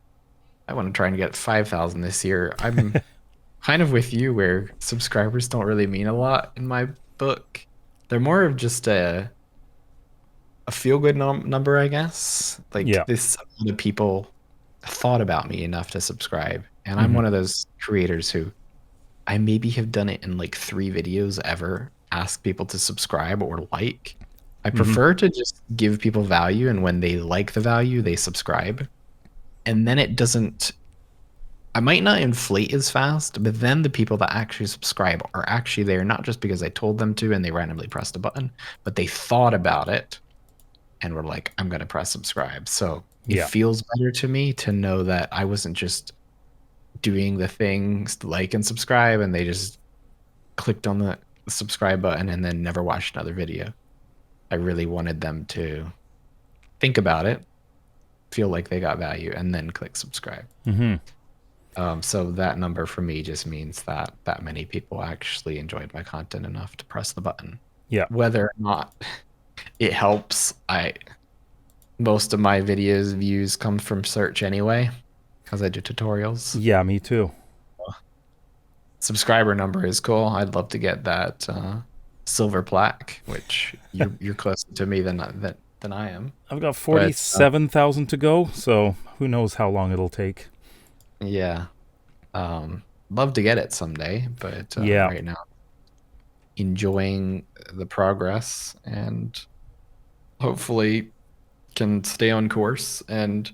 I want to try and get 5,000 this year. I'm kind of with you, where subscribers don't really mean a lot in my book. They're more of just a a feel good number, I guess. Yeah. Like this, the people thought about me enough to subscribe, and I'm Mhm. one of those creators who I maybe have done it in like 3 videos ever. Ask people to subscribe or like. I Mhm. prefer to just give people value, and when they like the value, they subscribe, and then it doesn't. I might not inflate as fast, but then the people that actually subscribe are actually there not just because I told them to and they randomly pressed a button, but they thought about it and were like, I'm going to press subscribe. So it Yeah. feels better to me to know that I wasn't just doing the things to like and subscribe and they just clicked on the subscribe button and then never watched another video. I really wanted them to think about it, feel like they got value, and then click subscribe. Mhm. So that number for me just means that that many people actually enjoyed my content enough to press the button. Yeah. Whether or not it helps, most of my videos views come from search anyway, because I do tutorials. Yeah, me too. Subscriber number is cool. I'd love to get that silver plaque, which you're closer to me than I am. I've got But 47,000 to go, so who knows how long it'll take. yeah, love to get it someday, but Yeah. right now enjoying the progress and hopefully can stay on course and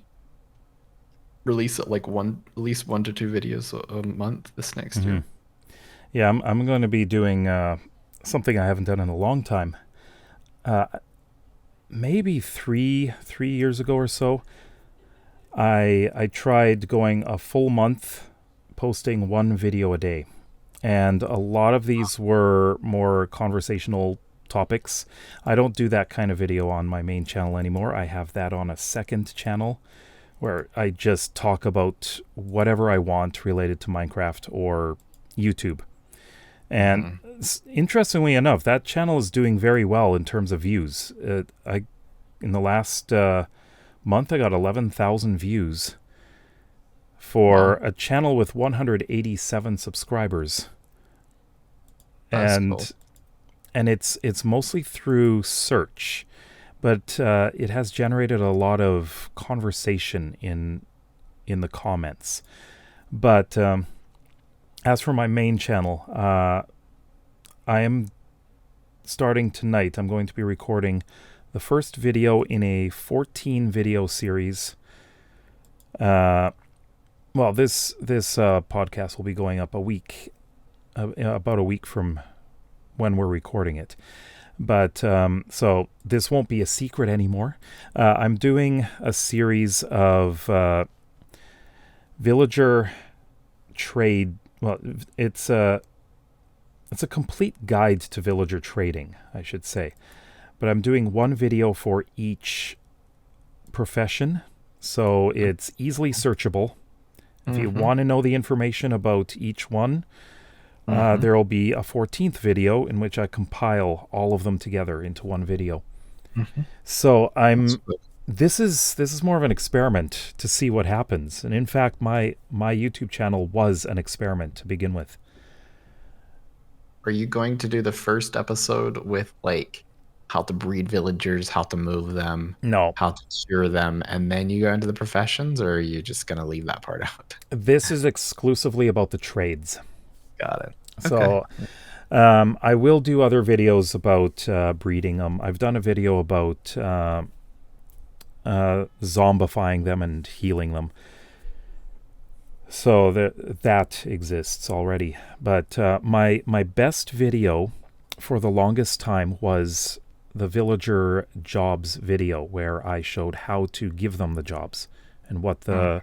release it like at least 1 to 2 videos a month this next year. Yeah, I'm going to be doing something I haven't done in a long time. Maybe three years ago or so, I tried going a full month posting 1 video a day. And a lot of these were more conversational topics. I don't do that kind of video on my main channel anymore. I have that on a second channel where I just talk about whatever I want related to Minecraft or YouTube. And interestingly enough, that channel is doing very well in terms of views. In the last month, I got 11,000 views for a channel with 187 subscribers. That's And cool. and it's mostly through search, but it has generated a lot of conversation in the comments. But as for my main channel, I am starting tonight. I'm going to be recording the first video in a 14 video series. Well, this podcast will be going up about a week from when we're recording it. But so this won't be a secret anymore. I'm doing a series of villager trade. Well, it's a complete guide to villager trading, I should say. But I'm doing 1 video for each profession, so it's easily searchable. If you want to know the information about each one, there will be a 14th video in which I compile all of them together into 1 video. So this is more of an experiment to see what happens. And in fact, my YouTube channel was an experiment to begin with. Are you going to do the first episode with like how to breed villagers, how to move them, No, how to cure them, and then you go into the professions, or are you just gonna leave that part out? this is exclusively about the trades. Got it. So I will do other videos about breeding them. I've done a video about zombifying them and healing them. So that exists already. But my best video for the longest time was the villager jobs video, where I showed how to give them the jobs and what the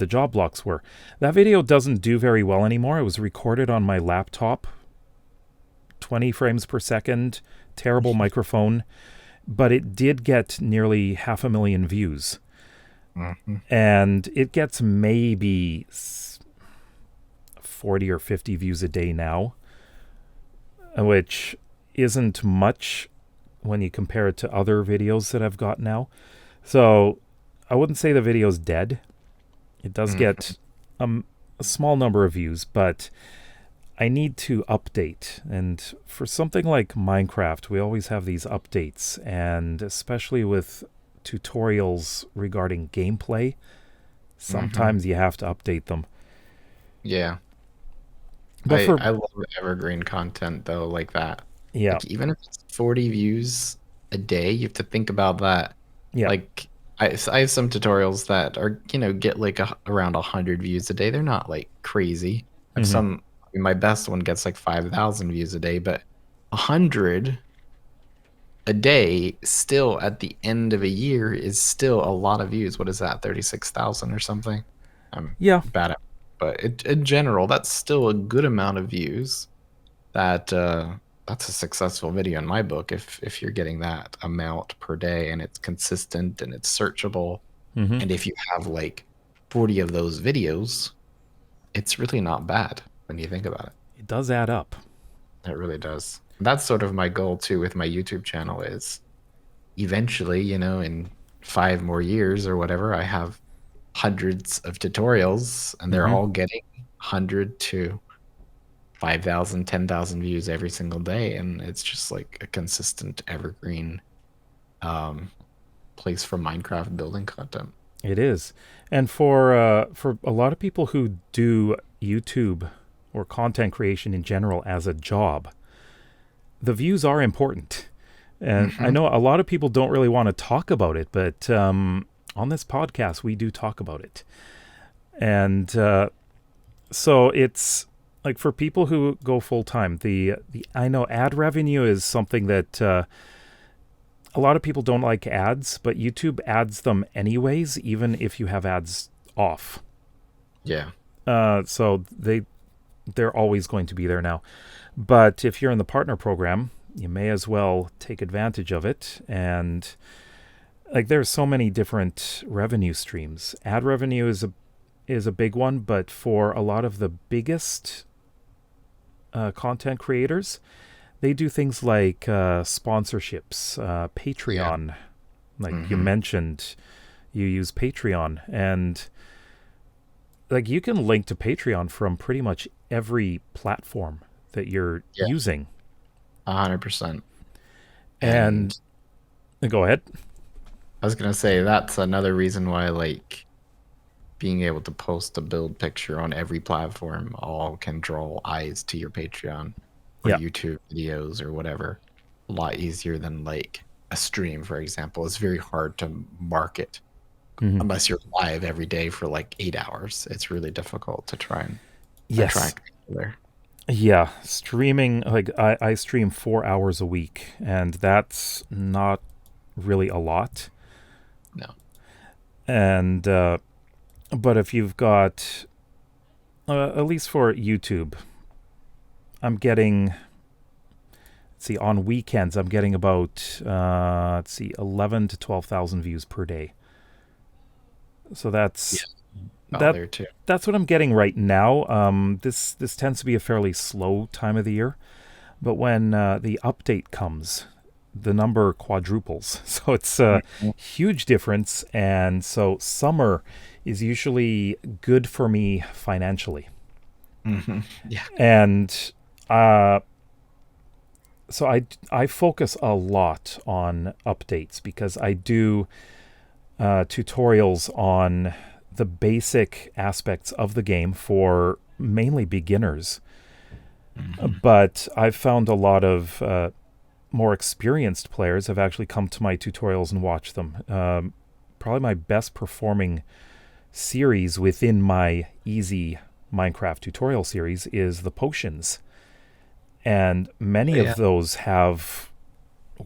job blocks were. That video doesn't do very well anymore. It was recorded on my laptop, 20 frames per second, terrible microphone, but it did get nearly 500,000 views. And it gets maybe 40 or 50 views a day now, which isn't much when you compare it to other videos that I've got now. So I wouldn't say the video's dead. It does get a small number of views, but I need to update. And for something like Minecraft, we always have these updates, and especially with tutorials regarding gameplay, sometimes you have to update them. Yeah. But for I love evergreen content though, like that. yeah, Like even if it's 40 views a day, you have to think about that. yeah, Like I have some tutorials that are, get like around 100 views a day. They're not like crazy. I have hmm some, I mean, my best one gets like 5,000 views a day, but 100 a day still at the end of a year is still a lot of views. What is that? 36,000 or something? I'm yeah, bad at, but in general, that's still a good amount of views. That's a successful video in my book if you're getting that amount per day and it's consistent and it's searchable. hmm And if you have like 40 of those videos, it's really not bad when you think about it. it does add up. It really does. That's sort of my goal too with my YouTube channel is eventually, in 5 more years or whatever, I have hundreds of tutorials and they're hmm all getting 100 to 5,000, 10,000 views every single day. And it's just like a consistent evergreen um, place for Minecraft building content. It is. And for a lot of people who do YouTube or content creation in general as a job, the views are important. And I know a lot of people don't really want to talk about it, but on this podcast, we do talk about it. And so it's like for people who go full time, the I know ad revenue is something that a lot of people don't like ads, but YouTube adds them anyways, even if you have ads off. Yeah. So they're always going to be there now. But if you're in the partner program, you may as well take advantage of it. And like there's so many different revenue streams. Ad revenue is a big one, but for a lot of the biggest content creators, they do things like sponsorships, Patreon. Like you mentioned, you use Patreon, and like you can link to Patreon from pretty much every platform that you're using. 100%. And go ahead. I was going to say that's another reason why like being able to post a build picture on every platform all can draw eyes to your Patreon or YouTube videos or whatever. A lot easier than like a stream, for example. It's very hard to market unless you're live every day for like 8 hours. It's really difficult to try and attract people there. Yeah, streaming, like I stream 4 hours a week, and that's not really a lot. No. And but if you've got at least for YouTube, I'm getting, let's see, on weekends I'm getting about 11 to 12,000 views per day. So that's there too. That's what I'm getting right now. This tends to be a fairly slow time of the year, but when the update comes, the number quadruples. So it's a huge difference, and so summer is usually good for me financially. Yeah. And so I focus a lot on updates because I do tutorials on the basic aspects of the game for mainly beginners. But I've found a lot of more experienced players have actually come to my tutorials and watched them. Probably my best performing series within my easy Minecraft tutorial series is the potions. And many of those have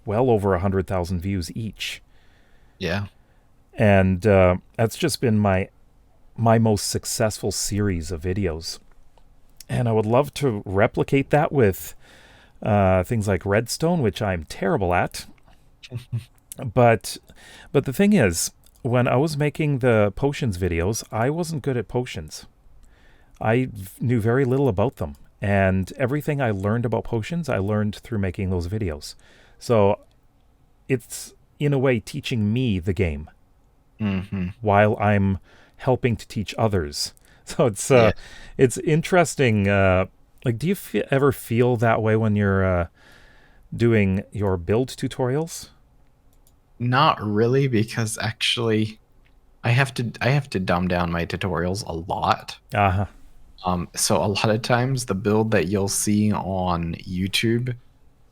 well over 100,000 views each. Yeah. And that's just been my most successful series of videos. And I would love to replicate that with things like redstone, which I'm terrible at. But the thing is, when I was making the potions videos, I wasn't good at potions. I knew very little about them. And everything I learned about potions, I learned through making those videos. So it's, in a way, teaching me the game while I'm helping to teach others. So it's interesting Like, do you ever feel that way when you're doing your build tutorials? Not really, because actually I have to dumb down my tutorials a lot. Uh-huh. So a lot of times the build that you'll see on YouTube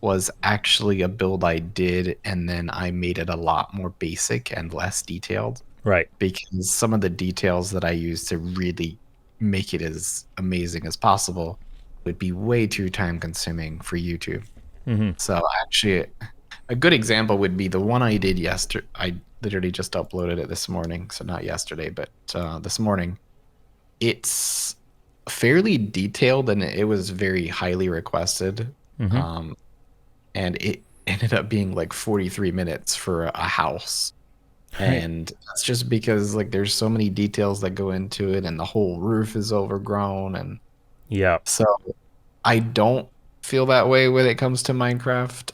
was actually a build I did, and then I made it a lot more basic and less detailed, Right. because some of the details that I use to really make it as amazing as possible would be way too time consuming for YouTube. Mm-hmm. So actually, a good example would be the one I did yesterday. I literally just uploaded it this morning, so not yesterday, but this morning. It's fairly detailed, and it was very highly requested. Mm-hmm. Um, and it ended up being like 43 minutes for a house. Right. And that's just because like there's so many details that go into it, and the whole roof is overgrown. And Yeah. so I don't feel that way when it comes to Minecraft.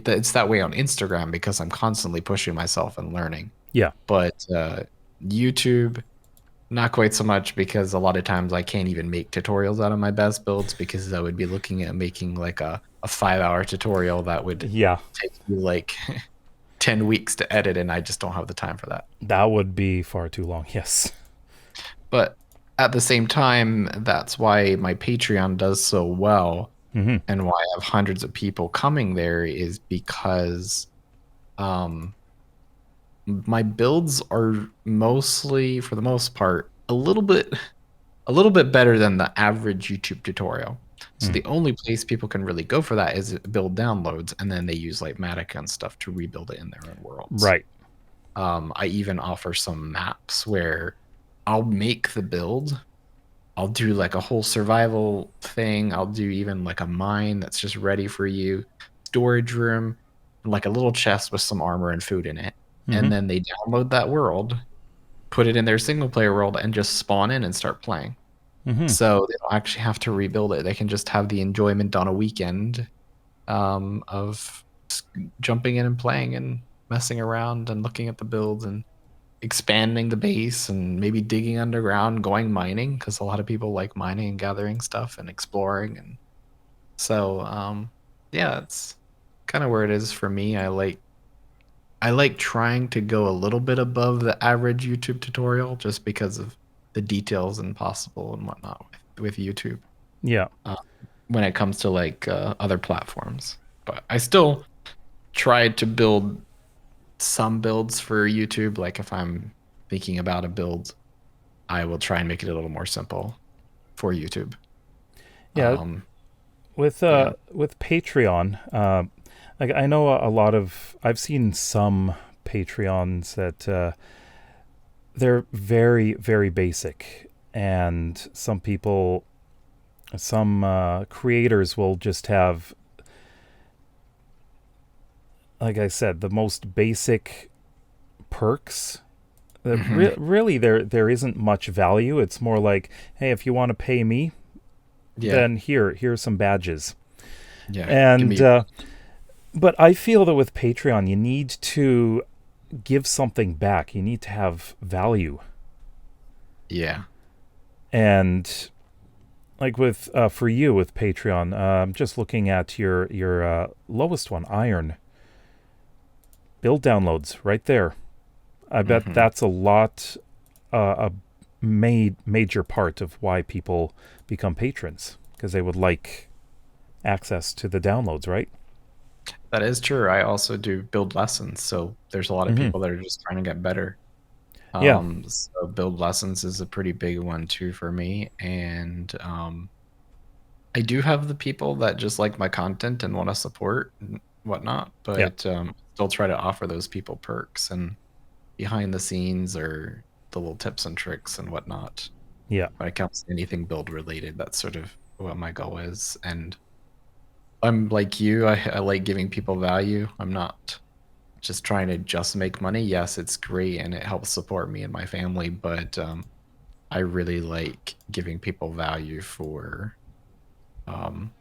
It's that way on Instagram because I'm constantly pushing myself and learning. Yeah. But YouTube, not quite so much, because a lot of times I can't even make tutorials out of my best builds, because I would be looking at making like a 5-hour tutorial that would Yeah. take you like 10 weeks to edit, and I just don't have the time for that. That would be far too long. Yes. But at the same time, that's why my Patreon does so well, Mm-hmm. and why I have hundreds of people coming there, is because um my builds are mostly, for the most part, a little bit better than the average YouTube tutorial. So Mm. the only place people can really go for that is build downloads, and then they use like Matica and stuff to rebuild it in their own worlds. Right. I even offer some maps where I'll make the build. I'll do like a whole survival thing. I'll do even like a mine that's just ready for you, storage room, and like a little chest with some armor and food in it. Mm-hmm. And then they download that world, put it in their single player world, and just spawn in and start playing. Mm-hmm. So they don't actually have to rebuild it. They can just have the enjoyment on a weekend, of jumping in and playing and messing around and looking at the builds and expanding the base, and maybe digging underground, going mining, because a lot of people like mining and gathering stuff and exploring. And so yeah, it's kind of where it is for me. I like trying to go a little bit above the average YouTube tutorial, just because of the details and possible and whatnot with YouTube, Yeah. when it comes to like other platforms. But I still try to build some builds for YouTube. Like if I'm thinking about a build, I will try and make it a little more simple for YouTube. Yeah. Um, With yeah. with Patreon, like I know a lot of, I've seen some Patreons that they're very, very basic, and some people, some creators will just have, like I said, the most basic perks. Mhm. Really, there isn't much value. It's more like, hey, if you want to pay me, Yeah. then here's some badges. Yeah. Give And me. but I feel that with Patreon, you need to give something back. You need to have value. Yeah. And like with for you with Patreon, just looking at your lowest one, Iron build downloads right there. I bet Mhm. that's a lot, a major part of why people become patrons, because they would like access to the downloads, right? That is true. I also do build lessons, so there's a lot of Mm-hmm. people that are just trying to get better. Yeah. So build lessons is a pretty big one too for me. And I do have the people that just like my content and want to support and whatnot, Yeah. but still try to offer those people perks and behind the scenes, or the little tips and tricks and whatnot. Yeah. When it comes to anything build related, that's sort of what my goal is. And I'm like you, I like giving people value. I'm not just trying to just make money. Yes, it's great and it helps support me and my family, but I really like giving people value for um,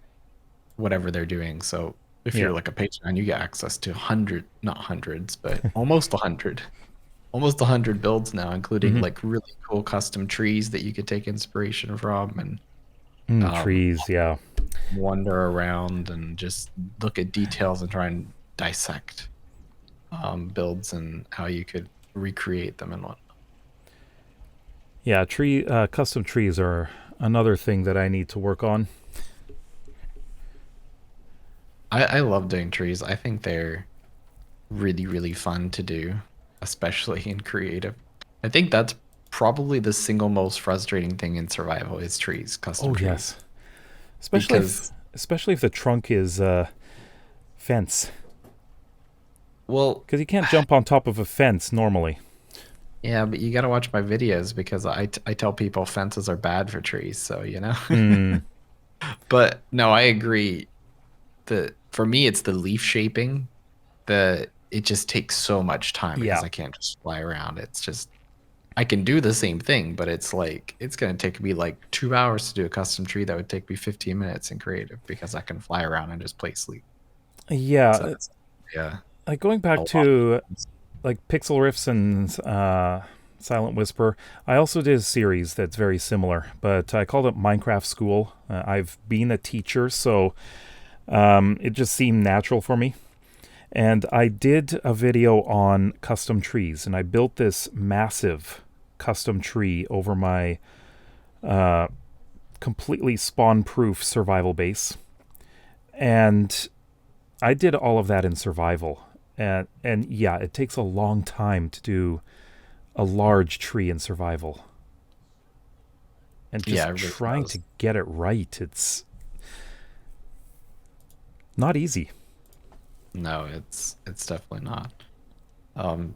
whatever they're doing. So if Yeah. you're like a Patreon, you get access to not hundreds, but almost 100 builds now, including Mm-hmm. like really cool custom trees that you could take inspiration from. And Trees. Yeah. wander around and just look at details and try and dissect builds and how you could recreate them and whatnot. Yeah, custom trees are another thing that I need to work on. I love doing trees. I think they're really, really fun to do, especially in creative. I think that's probably the single most frustrating thing in survival is trees, custom Oh trees. yes, Because, especially if the trunk is fence, well, because you can't jump on top of a fence normally. yeah, but you got to watch my videos because I tell people fences are bad for trees, so you know. Mm, But no, I agree. For me, it's the leaf shaping. It just takes so much time yeah, because I can't just fly around. It's just I can do the same thing, but it's like it's gonna take me like 2 hours to do a custom tree that would take me 15 minutes in creative because I can fly around and just play sleep. So yeah. it's, yeah, Like going a back lot. to like Pixel Riffs and Silent Whisper, I also did a series that's very similar, but I called it Minecraft School. I've been a teacher, so it just seemed natural for me. And I did a video on custom trees, and I built this massive custom tree over my uh, completely spawn-proof survival base. And I did all of that in survival. And yeah, it takes a long time to do a large tree in survival. And Yeah, just it really trying does. to get it right, it's not easy. No, it's definitely not.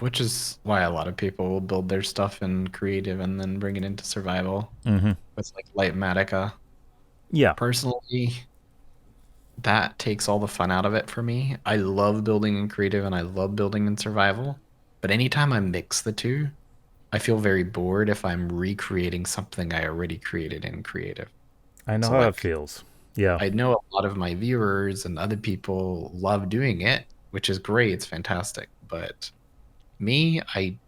Which is why a lot of people will build their stuff in creative and then bring it into survival Mm-hmm. with like Lightmatica. Yeah. Personally, that takes all the fun out of it for me. I love building in creative and I love building in survival. But anytime I mix the two, I feel very bored if I'm recreating something I already created in creative. I know So how it like feels. Yeah. I know a lot of my viewers and other people love doing it, which is great. It's fantastic. But me, I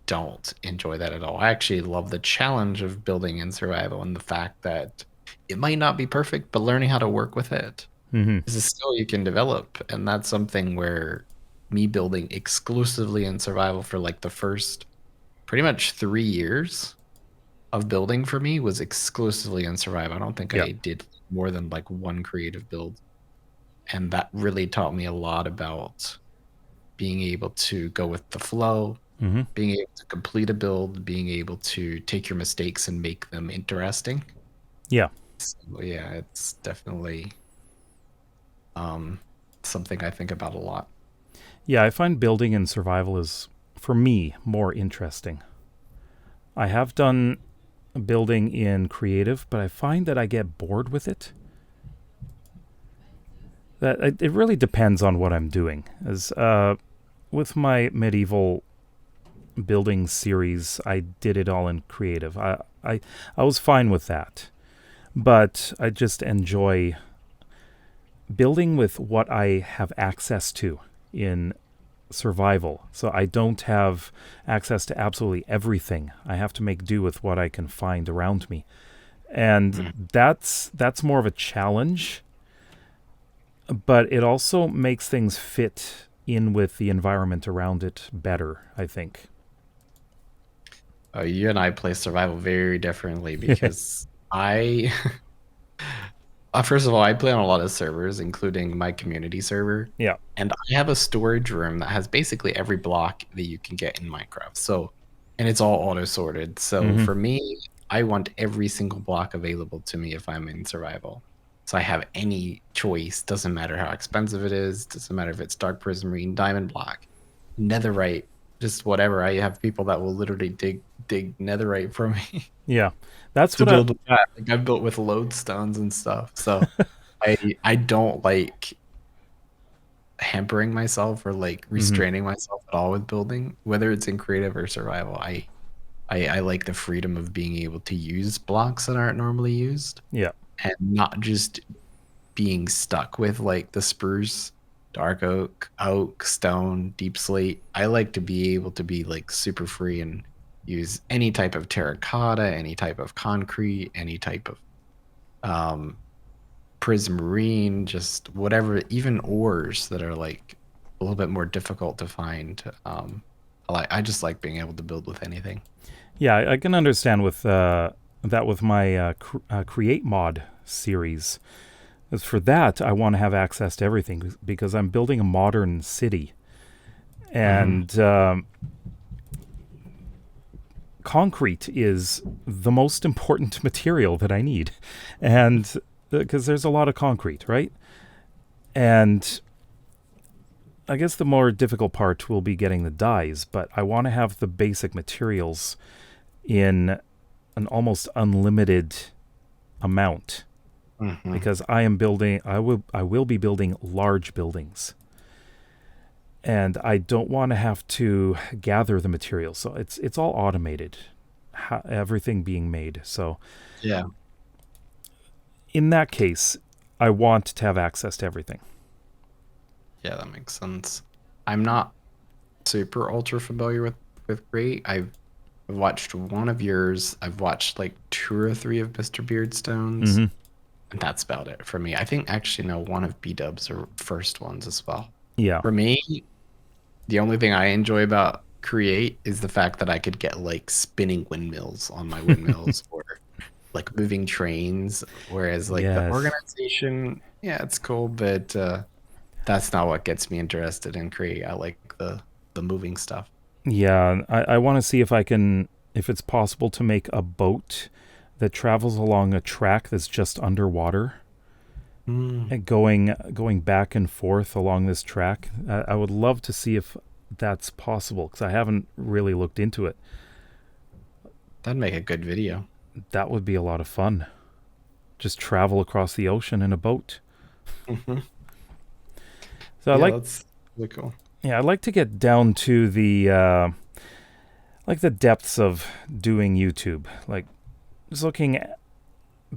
don't enjoy that at all. I actually love the challenge of building in survival and the fact that it might not be perfect, but learning how to work with it Mm-hmm. is a skill you can develop. And that's something where me building exclusively in survival for like the first pretty much 3 years of building for me was exclusively in survival. I don't think Yeah. I did more than like one creative build. And that really taught me a lot about being able to go with the flow, Mm-hmm. being able to complete a build, being able to take your mistakes and make them interesting. Yeah. So, yeah, it's definitely um, something I think about a lot. Yeah, I find building in survival is, for me, more interesting. I have done building in creative, but I find that I get bored with it. That it really depends on what I'm doing. As with my medieval building series, I did it all in creative. I was fine with that, but I just enjoy building with what I have access to in survival. So I don't have access to absolutely everything. I have to make do with what I can find around me. And Mm. that's more of a challenge, but it also makes things fit in with the environment around it better, I think. You and I play survival very differently because I, first of all, I play on a lot of servers, including my community server. Yeah. And I have a storage room that has basically every block that you can get in Minecraft. So, and it's all auto sorted. So Mm-hmm. for me, I want every single block available to me if I'm in survival. So I have any choice. Doesn't matter how expensive it is. Doesn't matter if it's dark prismarine, diamond block, netherite, just whatever. I have people that will literally dig netherite for me Yeah. That's to what I build with that. Like I've built with lodestones and stuff. So I don't like hampering myself or like mhm. restraining myself at all with building, whether it's in creative or survival. I like the freedom of being able to use blocks that aren't normally used Yeah. and not just being stuck with like the spruce, dark oak, stone, deep slate. I like to be able to be like super free and use any type of terracotta, any type of concrete, any type of um prismarine, just whatever, even ores that are like a little bit more difficult to find. I just like being able to build with anything. Yeah, I can understand with that with my create mod series. As for that, I want to have access to everything because I'm building a modern city, and concrete is the most important material that I need, and because there's a lot of concrete, right? And I guess the more difficult part will be getting the dyes, but I want to have the basic materials in an almost unlimited amount because I will be building large buildings. And I don't want to have to gather the materials. So it's all automated. Everything being made. So Yeah. in that case, I want to have access to everything. Yeah, that makes sense. I'm not super ultra familiar with Great. I've watched one of yours. I've watched like 2 or 3 of Mr. Beardstone's, and that's about it for me. I think actually no, one of B-Dub's or first ones as well. Yeah. For me, the only thing I enjoy about Create is the fact that I could get like spinning windmills on my windmills or like moving trains. Whereas like the Yes. organization, yeah, it's cool, but that's not what gets me interested in Create. I like the moving stuff. Yeah, I want to see if it's possible to make a boat that travels along a track that's just underwater, and going back and forth along this track. I would love to see if that's possible because I haven't really looked into it. That'd make a good video. That would be a lot of fun. Just travel across the ocean in a boat. So that's really cool. Yeah, I'd like to get down to the the depths of doing YouTube, like just looking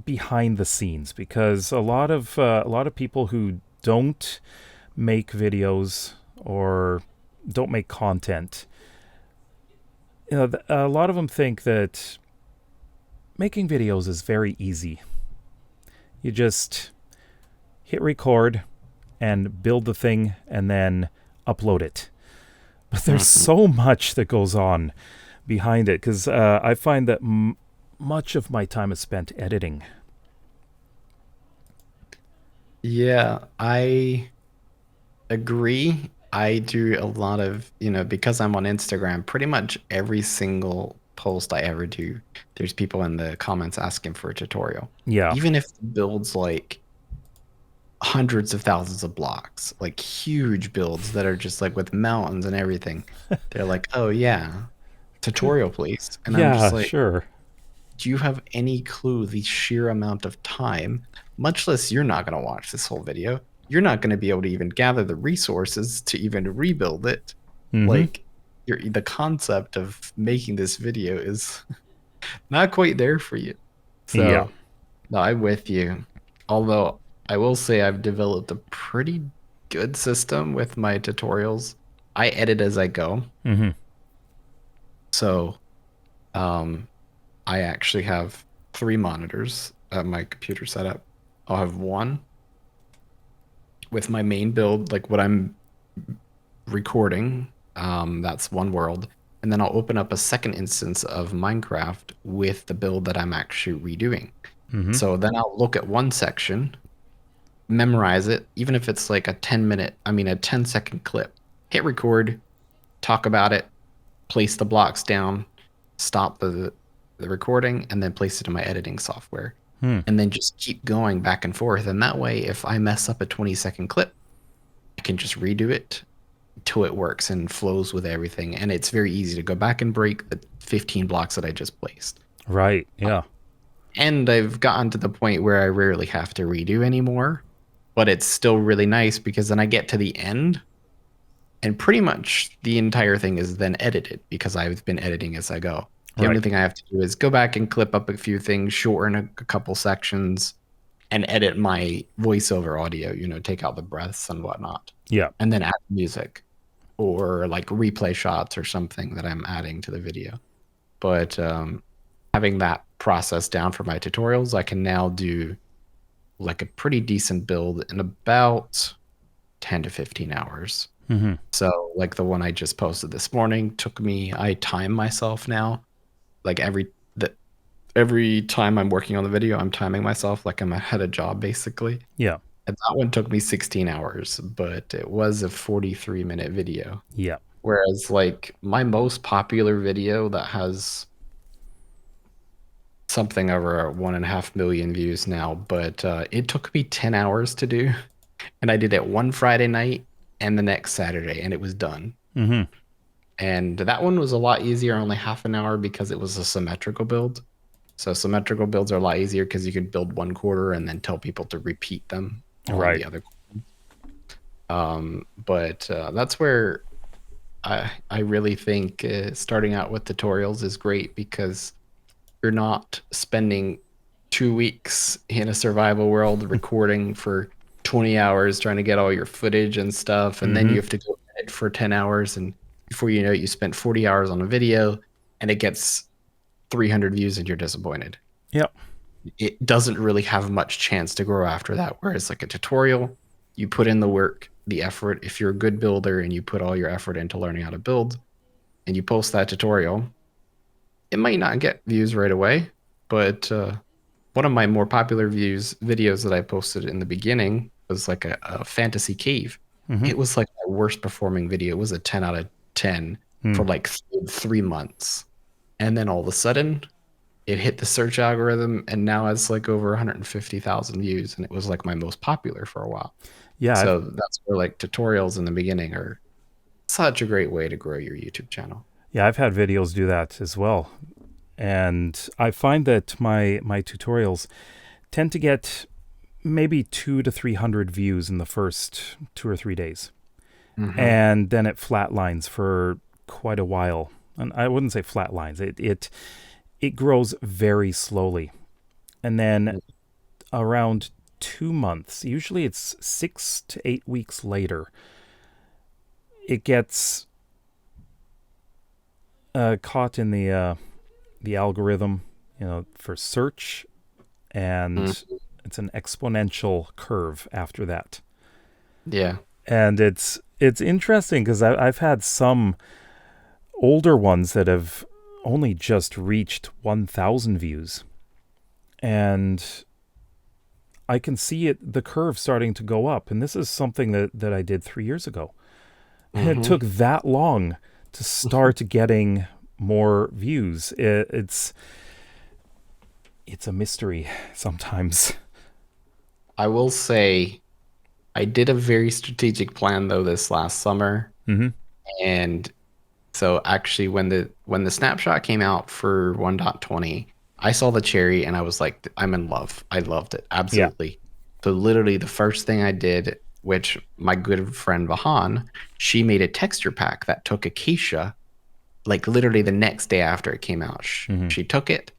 behind the scenes, because a lot of people who don't make videos or don't make content, a lot of them think that making videos is very easy. You just hit record and build the thing and then upload it. But there's so much that goes on behind it because I find that much of my time is spent editing. Yeah, I agree. I do a lot of, because I'm on Instagram, pretty much every single post I ever do, there's people in the comments asking for a tutorial. Yeah. Even if the build's like hundreds of thousands of blocks, like huge builds that are just like with mountains and everything. They're like, oh yeah, tutorial please. And I'm just like, sure. Do you have any clue the sheer amount of time, much less you're not going to watch this whole video, you're not going to be able to even gather the resources to even rebuild it. Like the concept of making this video is not quite there for you. So Yeah. no, I'm with you. Although I will say I've developed a pretty good system with my tutorials. I edit as I go. So I actually have 3 monitors at my computer setup. I'll have one with my main build, like what I'm recording. That's one world. And then I'll open up a second instance of Minecraft with the build that I'm actually redoing. So then I'll look at one section, memorize it, even if it's like a 10-second clip. Hit record, talk about it, place the blocks down, stop the recording, and then place it in my editing software. And then just keep going back and forth. And that way, if I mess up a 20-second clip, I can just redo it till it works and flows with everything. And it's very easy to go back and break the 15 blocks that I just placed. Right, yeah. And I've gotten to the point where I rarely have to redo anymore, but it's still really nice because then I get to the end and pretty much the entire thing is then edited because I've been editing as I go. The only thing I have to do is go back and clip up a few things, shorten a couple sections, and edit my voiceover audio, take out the breaths and whatnot. Yeah. And then add music or like replay shots or something that I'm adding to the video. But having that process down for my tutorials, I can now do like a pretty decent build in about 10 to 15 hours. Mm-hmm. So like the one I just posted this morning took me, I time myself now. Like every time I'm working on the video, I'm timing myself like I'm at a job basically. Yeah. And that one took me 16 hours, but it was a 43-minute video. Yeah. Whereas like my most popular video that has something over 1.5 million views now, but it took me 10 hours to do. And I did it one Friday night and the next Saturday, and it was done. Mm-hmm. And that one was a lot easier, only half an hour, because it was a symmetrical build. So symmetrical builds are a lot easier because you could build one quarter and then tell people to repeat them on the other quarter. But that's where I really think starting out with tutorials is great, because you're not spending 2 weeks in a survival world recording for 20 hours trying to get all your footage and stuff, and then you have to go edit for 10 hours, and before you know it, you spent 40 hours on a video and it gets 300 views and you're disappointed. Yep. It doesn't really have much chance to grow after that. Whereas like a tutorial, you put in the work, the effort. If you're a good builder and you put all your effort into learning how to build and you post that tutorial, it might not get views right away, but one of my more popular videos that I posted in the beginning was like a fantasy cave. Mm-hmm. It was like my worst performing video. It was a 10 out of 10 for like 3 months. And then all of a sudden it hit the search algorithm, and now it's like over 150,000 views, and it was like my most popular for a while. Yeah. So that's where like tutorials in the beginning are such a great way to grow your YouTube channel. Yeah, I've had videos do that as well. And I find that my tutorials tend to get maybe 200 to 300 views in the first 2 or 3 days. Mm-hmm. And then it flatlines for quite a while. And I wouldn't say flatlines. It grows very slowly. And then around 2 months, usually it's 6 to 8 weeks later, it gets caught in the algorithm, for search, and it's an exponential curve after that. Yeah. And it's interesting because I've had some older ones that have only just reached 1,000 views, and I can see the curve starting to go up. And this is something that I did 3 years ago. And it took that long to start getting more views. It's a mystery sometimes. I will say I did a very strategic plan though this last summer. Mm-hmm. And so actually when the snapshot came out for 1.20, I saw the cherry and I was like, I'm in love. I loved it. Absolutely. Yeah. So literally the first thing I did, which my good friend Vahan, she made a texture pack that took acacia, like literally the next day after it came out. She took it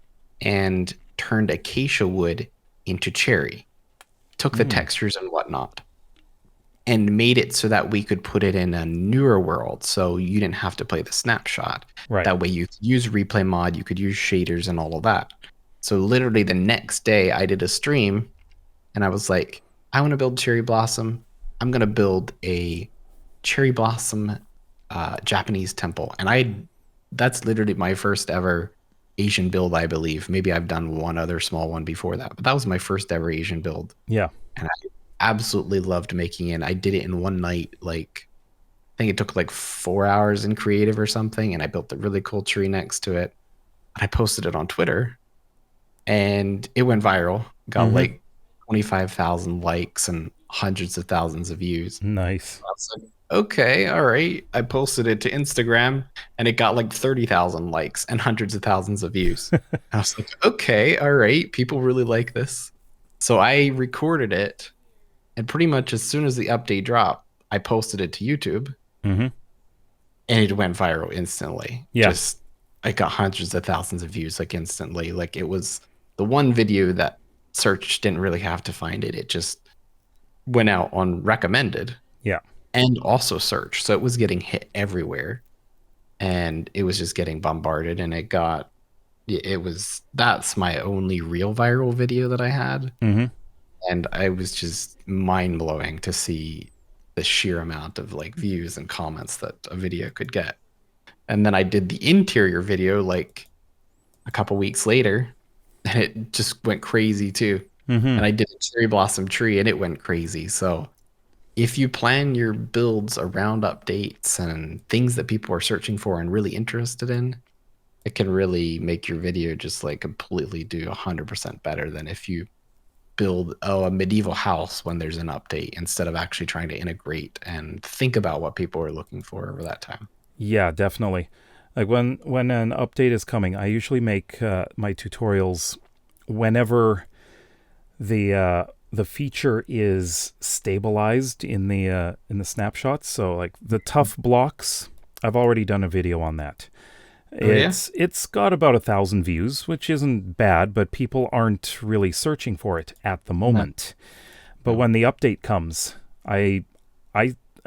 and turned acacia wood into cherry, took the textures and whatnot, and made it so that we could put it in a newer world, so you didn't have to play the snapshot. Right. That way you could use replay mod, you could use shaders and all of that. So literally the next day I did a stream and I was like, I want to build cherry blossom. I'm going to build a cherry blossom Japanese temple. And that's literally my first ever Asian build, I believe. Maybe I've done one other small one before that, but that was my first ever Asian build. Yeah. And I absolutely loved making it. I did it in one night. Like, I think it took like 4 hours in creative or something. And I built a really cool tree next to it. And I posted it on Twitter and it went viral. Got like 25,000 likes and hundreds of thousands of views. Nice. I was like, okay, all right. I posted it to Instagram and it got like 30,000 likes and hundreds of thousands of views. I was like, okay, all right. People really like this. So I recorded it, and pretty much as soon as the update dropped, I posted it to YouTube, and it went viral instantly. Yeah. Just, I got hundreds of thousands of views like instantly. Like, it was the one video that search didn't really have to find it. It just went out on recommended. Yeah. And also search. So it was getting hit everywhere. And it was just getting bombarded. And that's my only real viral video that I had. and I was just mind blowing to see the sheer amount of like views and comments that a video could get. And then I did the interior video like a couple weeks later, and it just went crazy too. Mm-hmm. And I did a cherry blossom tree, and it went crazy. So if you plan your builds around updates and things that people are searching for and really interested in, it can really make your video just like completely do 100% better than if you build a medieval house when there's an update instead of actually trying to integrate and think about what people are looking for over that time. Yeah, definitely. Like when an update is coming, I usually make my tutorials whenever the feature is stabilized in the snapshots. So like the tough blocks, I've already done a video on that. It's got about 1,000 views, which isn't bad, but people aren't really searching for it at the moment. But when the update comes, I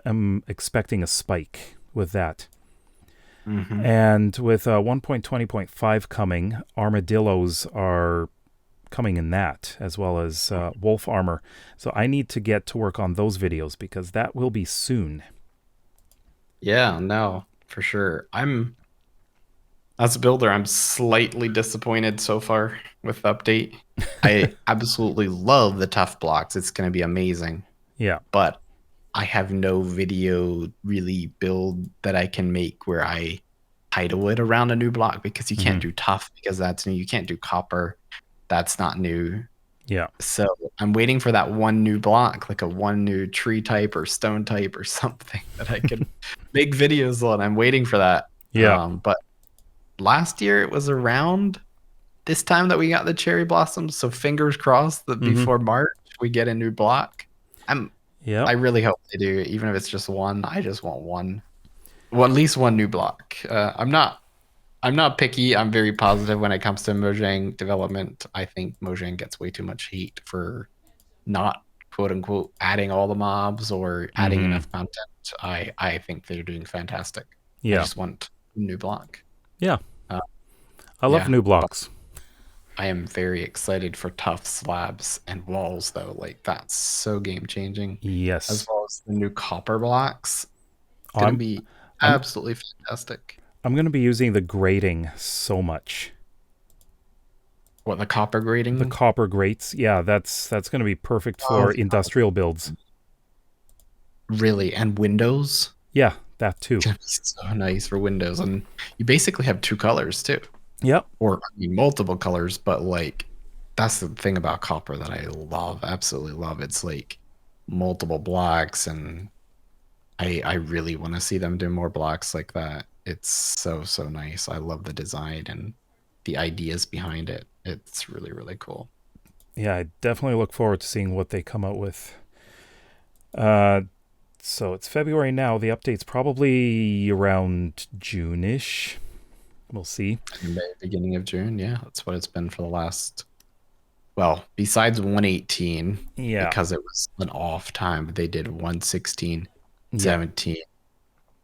am expecting a spike with that. Mm-hmm. And with 1.20.5 coming, armadillos are coming in that, as well as wolf armor. So I need to get to work on those videos because that will be soon. Yeah, no, for sure. As a builder, I'm slightly disappointed so far with the update. I absolutely love the tough blocks. It's going to be amazing. Yeah. But I have no video really build that I can make where I title it around a new block because you can't do tough because that's new. You can't do copper. That's not new. Yeah. So I'm waiting for that one new block, like a one new tree type or stone type or something that I can make videos on. I'm waiting for that. Yeah. But last year it was around this time that we got the cherry blossoms. So fingers crossed that before March we get a new block. I really hope they do. Even if it's just one, I just want one. Well, at least one new block. I'm not picky. I'm very positive when it comes to Mojang development. I think Mojang gets way too much heat for not quote unquote adding all the mobs or adding enough content. I think they're doing fantastic. Yeah. I just want a new block. Yeah. I love new blocks. I am very excited for tough slabs and walls though. Like that's so game changing. Yes. As well as the new copper blocks. It's gonna be absolutely fantastic. I'm going to be using the grating so much. What, the copper grating? The copper grates. Yeah, that's going to be perfect for industrial builds. Really? And windows? Yeah, that too. It's so nice for windows. And you basically have two colors too. Yep. Or I mean, multiple colors, but like that's the thing about copper that I love, absolutely love. It's like multiple blocks, and I really want to see them do more blocks like that. It's so nice. I love the design and the ideas behind it. It's really, really cool. Yeah, I definitely look forward to seeing what they come out with. So it's February now. The update's probably around June-ish. We'll see. In the beginning of June, yeah. That's what it's been for the last... Well, besides 118, because it was an off time, but they did 116, 17,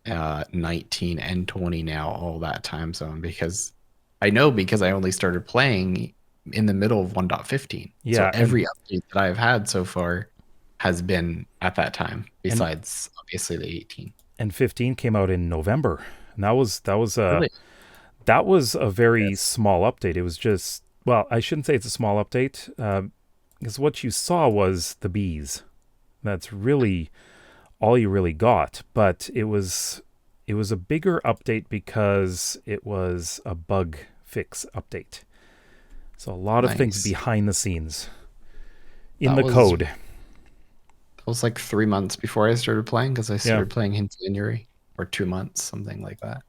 19, and 20 now, all that time zone. Because I only started playing in the middle of 1.15. Yeah, so every update that I've had so far has been at that time, besides obviously the 18. And 15 came out in November. And that was Really? That was a very small update. It was just, well, I shouldn't say it's a small update, because what you saw was the bees. That's really all you really got. But it was a bigger update because it was a bug fix update. So a lot of things behind the scenes in the code. That was like 3 months before I started playing, because I started playing in January, or 2 months, something like that.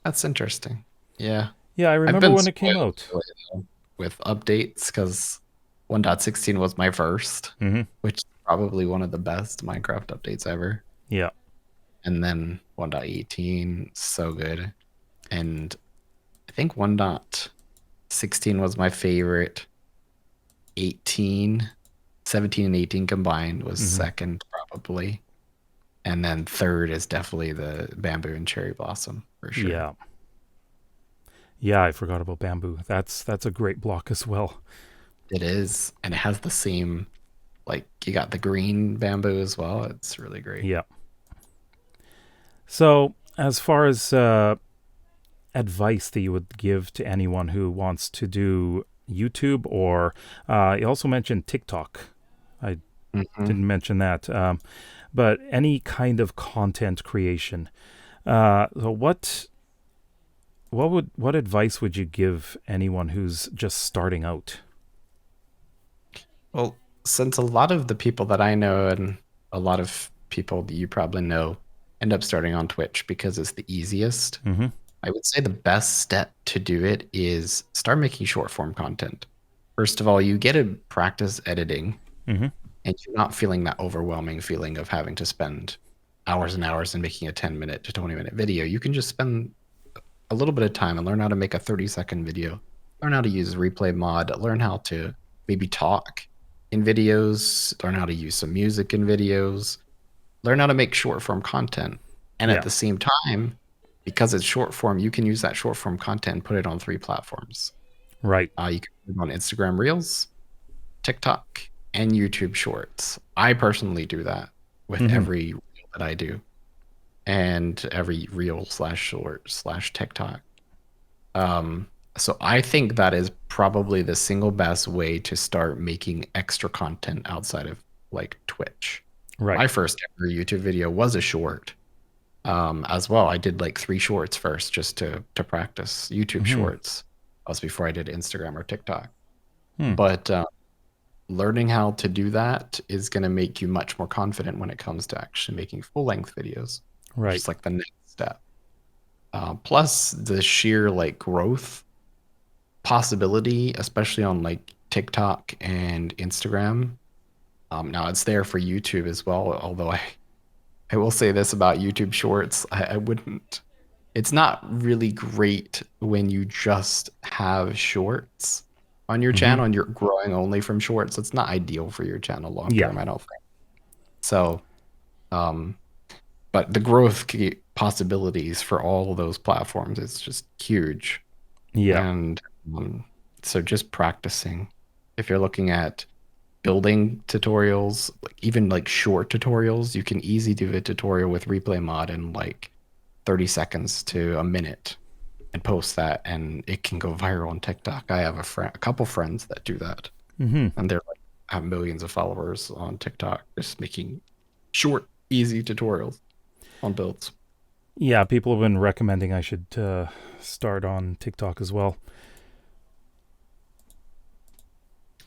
That's interesting. Yeah. Yeah, I remember when it came out. With updates, because 1.16 was my first, which is probably one of the best Minecraft updates ever. Yeah. And then 1.18, so good. And I think 1.16 was my favorite. 17 and 18 combined was second, probably. And then third is definitely the bamboo and cherry blossom, for sure. Yeah. Yeah, I forgot about bamboo. That's a great block as well. It is, and it has the same Like you got the green bamboo as well. It's really great. Yeah. So, as far as advice that you would give to anyone who wants to do YouTube, or you also mentioned TikTok. I didn't mention that. But any kind of content creation. So what advice would you give anyone who's just starting out? Well, since a lot of the people that I know and a lot of people that you probably know end up starting on Twitch because it's the easiest, I would say the best step to do it is start making short form content. First of all, you get to practice editing and you're not feeling that overwhelming feeling of having to spend hours and hours in making a 10-minute to 20-minute video. You can just spend a little bit of time and learn how to make a 30-second video, learn how to use replay mod, learn how to maybe talk in videos, learn how to use some music in videos, learn how to make short form content. And at the same time, because it's short form, you can use that short form content and put it on 3 platforms. Right. You can put it on Instagram Reels, TikTok, and YouTube Shorts. I personally do that with every reel that I do, and every reel /short /TikTok. So I think that is probably the single best way to start making extra content outside of like Twitch. Right. My first ever YouTube video was a short. As well, I did like 3 shorts first just to practice YouTube Shorts. That was before I did Instagram or TikTok. But learning how to do that is going to make you much more confident when it comes to actually making full-length videos. Right. Just like the next step. Plus the sheer like growth possibility, especially on like TikTok and Instagram. Now it's there for YouTube as well, although I will say this about YouTube Shorts. I wouldn't. It's not really great when you just have shorts on your channel and you're growing only from shorts. It's not ideal for your channel long term, I don't think. So, but the growth possibilities for all of those platforms is just huge. Yeah. And so just practicing. If you're looking at building tutorials, like even like short tutorials, you can easily do a tutorial with replay mod in like 30 seconds to a minute and post that, and it can go viral on TikTok. I have a couple friends that do that, and they're like have millions of followers on TikTok just making short, easy tutorials on builds. Yeah, people have been recommending I should start on TikTok as well.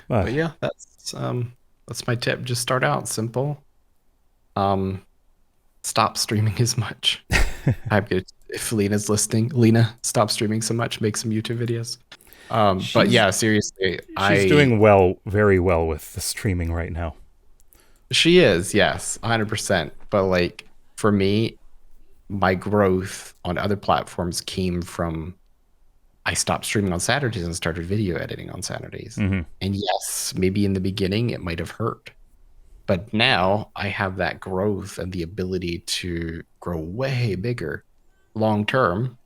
But yeah, that's my tip. Just start out simple. Stop streaming as much. If Lena's listening, Lena, stop streaming so much. Make some YouTube videos. But yeah, seriously, she's doing well, very well with the streaming right now. She is, yes, 100%. But like for me, my growth on other platforms came from I stopped streaming on Saturdays and started video editing on Saturdays. And yes, maybe in the beginning it might have hurt. But now I have that growth and the ability to grow way bigger long term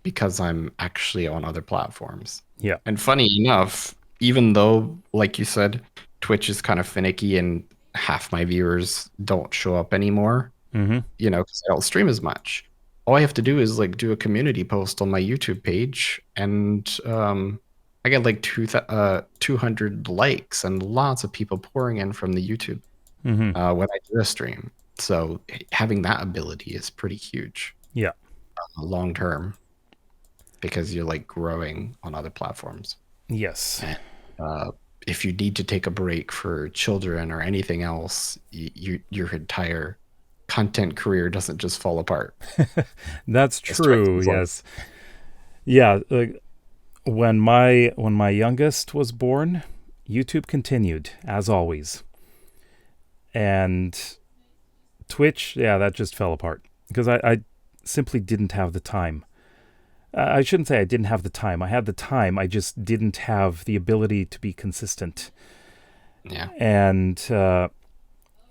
because I'm actually on other platforms. Yeah. And funny enough, even though, like you said, Twitch is kind of finicky and half my viewers don't show up anymore, you know, because I don't stream as much. All I have to do is like do a community post on my YouTube page, and I get like 200 likes and lots of people pouring in from the YouTube when I do a stream. So having that ability is pretty huge. Yeah. Long term, because you're like growing on other platforms. Yes. And, if you need to take a break for children or anything else, your entire content career doesn't just fall apart. That's true. Yes. Yeah. When my youngest was born, YouTube continued as always, and Twitch, that just fell apart because I simply didn't have the time. I shouldn't say I didn't have the time. I had the time. I just didn't have the ability to be consistent. Yeah. And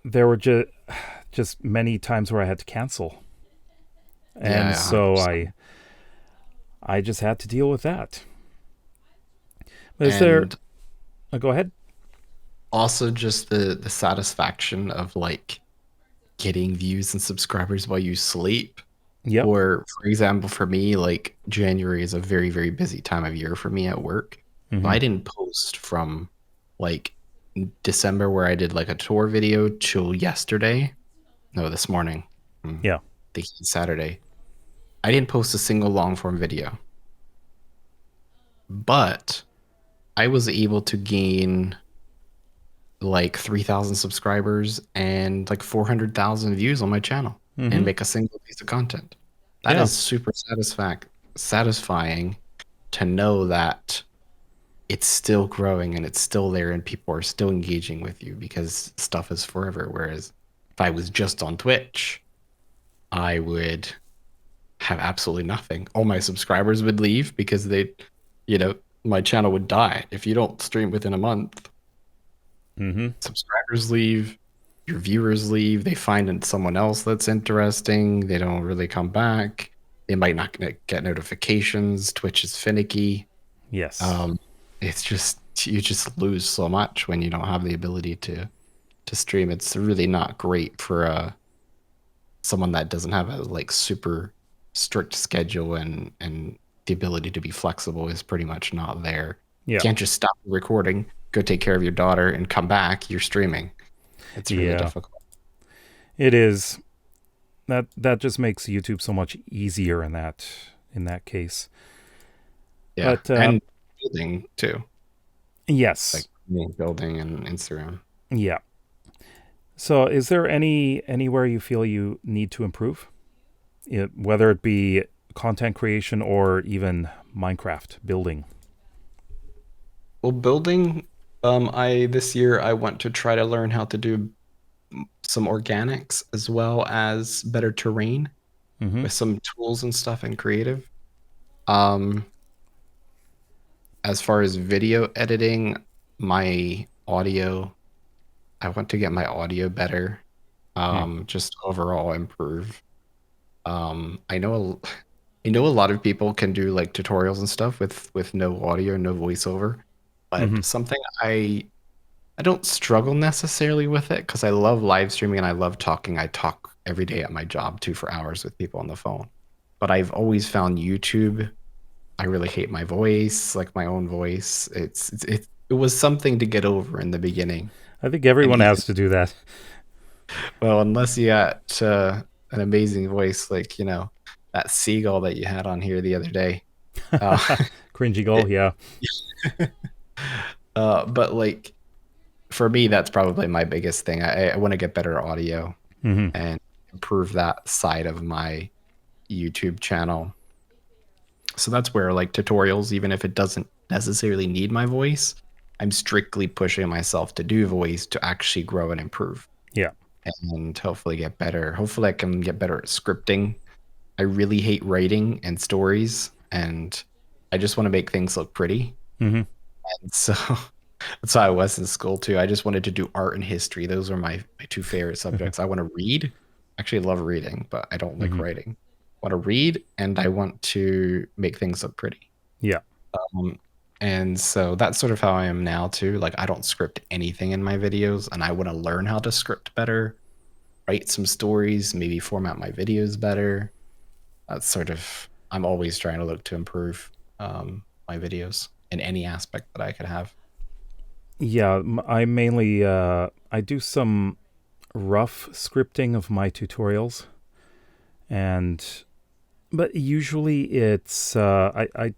there were just many times where I had to cancel. And so I just had to deal with that. But is there... go ahead. also just the satisfaction of like getting views and subscribers while you sleep. Yep. Or for example, for me, like January is a very, very busy time of year for me at work. So Mm-hmm. I didn't post from like December where I did like a tour video till yesterday. No, this morning. Yeah. I think it's Saturday. I didn't post a single long form video. But I was able to gain like 3,000 subscribers and like 400,000 views on my channel Mm-hmm. and make a single piece of content. That Yeah. is super satisfying to know that it's still growing and it's still there and people are still engaging with you because stuff is forever. Whereas if I was just on Twitch, I would have absolutely nothing. All my subscribers would leave because my channel would die. If you don't stream within a month, Mm-hmm. subscribers leave, your viewers leave, they find someone else that's interesting, they don't really come back, they might not get notifications, Twitch is finicky. Yes. It's just you just lose so much when you don't have the ability to stream. It's really not great for someone that doesn't have a like super strict schedule and the ability to be flexible is pretty much not there. Yeah. You can't just stop recording, go take care of your daughter, and come back. You're streaming. It's really Yeah. difficult. It is. That just makes YouTube so much easier in that case. Yeah, But and building too, yes. like me building and Instagram. Yeah. So is there anywhere you feel you need to improve? Whether it be content creation or even Minecraft building. Well, building, this year I want to try to learn how to do some organics as well as better terrain Mm-hmm. with some tools and stuff in creative. Um, as far as video editing, my audio, I want to get my audio better. Just overall improve. I know I know a lot of people can do like tutorials and stuff with no audio, no voiceover, Mm-hmm. but something I don't struggle necessarily with it because I love live streaming and I love talking. I talk every day at my job too for hours with people on the phone. But I've always found YouTube, I really hate my voice, like my own voice. It was something to get over in the beginning. I think And everyone even, has to do that. well, unless you got an amazing voice like, that seagull that you had on here the other day. Uh, Cringy goal, it, yeah. but like for me, that's probably my biggest thing. I want to get better audio Mm-hmm. and improve that side of my YouTube channel. So that's where like tutorials, even if it doesn't necessarily need my voice, I'm strictly pushing myself to do voice to actually grow and improve Yeah. and hopefully get better. Hopefully I can get better at scripting. I really hate writing and stories, and I just want to make things look pretty. Mm-hmm. And so that's how I was in school too. I just wanted to do art and history. Those are my two favorite subjects. I want to read. Actually, I love reading, but I don't like Mm-hmm. writing. I want to read and I want to make things look pretty. Yeah. Um, and so that's sort of how I am now too. Like I don't script anything in my videos, and I want to learn how to script better, write some stories, maybe format my videos better. That's sort of I'm always trying to look to improve my videos in any aspect that I could have. Yeah. I mainly I do some rough scripting of my tutorials, but usually it's I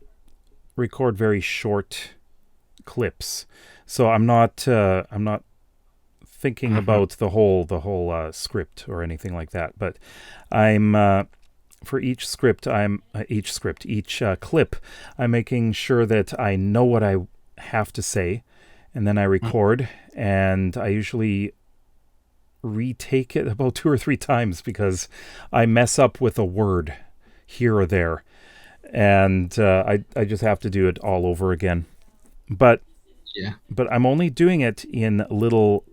record very short clips, so I'm not thinking Mhm. about the whole script or anything like that. But I'm for each script, each clip, I'm making sure that I know what I have to say, and then I record, and I usually retake it about 2 or 3 times because I mess up with a word here or there, and I just have to do it all over again. But Yeah. but I'm only doing it in little,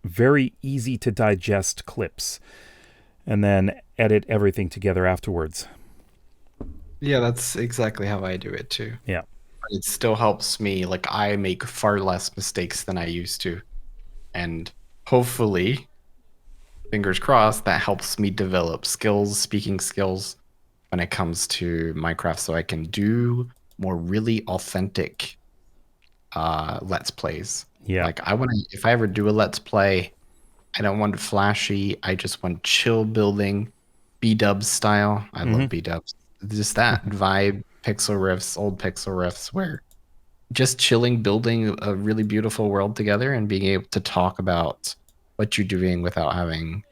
very easy to digest clips, and then edit everything together afterwards. Yeah, that's exactly how I do it too. Yeah. But it still helps me. Like I make far less mistakes than I used to. And hopefully, fingers crossed, that helps me develop skills, speaking skills when it comes to Minecraft, so I can do more really authentic let's plays. Yeah. Like I want to, if I ever do a let's play, I don't want flashy. I just want chill building, B-dubs style. I Hmm. love B-dubs. Just that vibe, pixel riffs, old pixel riffs, where just chilling, building a really beautiful world together, and being able to talk about what you're doing without having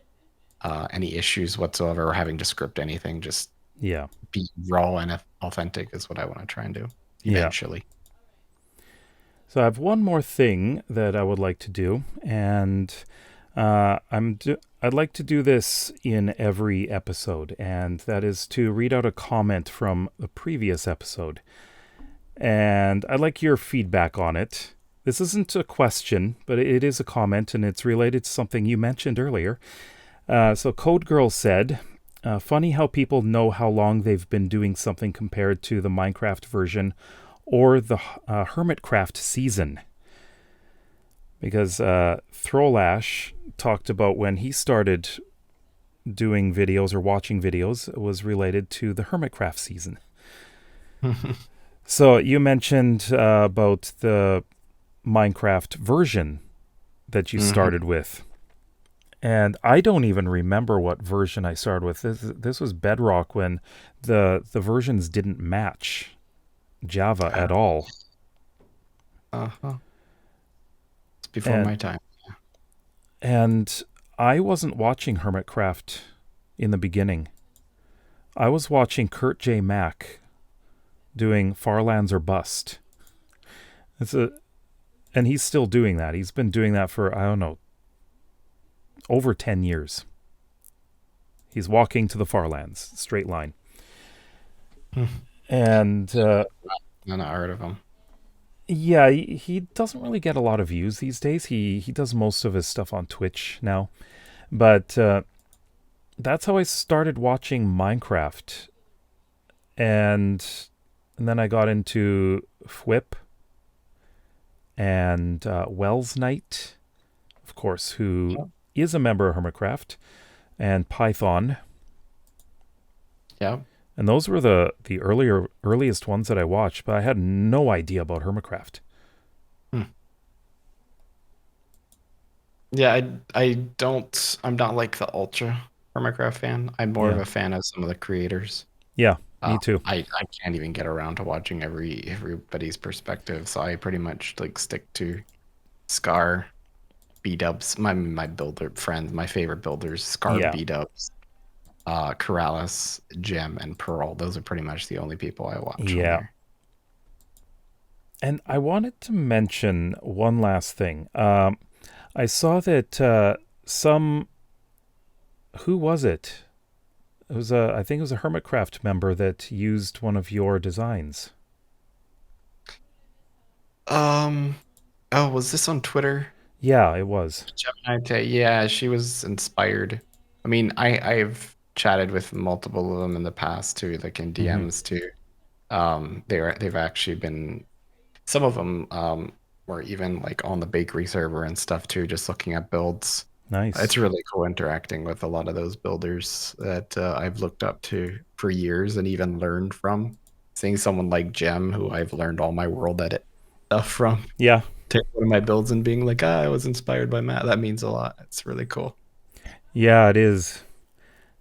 any issues whatsoever, or having to script anything. Just Yeah. be raw and authentic is what I want to try and do Yeah. eventually. So I have one more thing that I would like to do, and I'd like to do this in every episode, and that is to read out a comment from the previous episode. And I'd like your feedback on it. This isn't a question, but it is a comment, and it's related to something you mentioned earlier. So Code Girl said, funny how people know how long they've been doing something compared to the Minecraft version or the Hermitcraft season. Because Throlash talked about when he started doing videos or watching videos was related to the Hermitcraft season. So you mentioned about the Minecraft version that you started with. And I don't even remember what version I started with. This was Bedrock when the versions didn't match Java at all. Uh-huh. It's before my time. And I wasn't watching Hermitcraft in the beginning. I was watching Kurt J. Mack doing Farlands or Bust. And he's still doing that. He's been doing that for, I don't know, over 10 years. He's walking to the Farlands, straight line. And Not heard of him. yeah, he doesn't really get a lot of views these days. He does most of his stuff on Twitch now. But that's how I started watching Minecraft. And then I got into Fwip and Wells Knight, of course, who is a member of Hermitcraft, and Python. Yeah. And those were the earliest ones that I watched, but I had no idea about Hermitcraft. Yeah, I'm not like the ultra Minecraft fan. I'm more of a fan of some of the creators. Yeah, me too. I can't even get around to watching everybody's perspective, so I pretty much like stick to Scar, B-dubs, my builder friends, my favorite builders, Scar, Yeah. B-dubs, Corrales, Gem, and Pearl. Those are pretty much the only people I watch on Yeah. there. And I wanted to mention one last thing. I saw that who was it? It was I think it was a Hermitcraft member that used one of your designs. Oh, was this on Twitter? Yeah, it was. Gemini, yeah, she was inspired. I mean, I've chatted with multiple of them in the past too, like in DMs too. They've actually been, some of them were even like on the bakery server and stuff too, just looking at builds. Nice. It's really cool interacting with a lot of those builders that I've looked up to for years and even learned from. Seeing someone like Gem, who I've learned all my world edit stuff from, Yeah. take one of my builds and being like, I was inspired by Matt. That means a lot. It's really cool. Yeah, it is.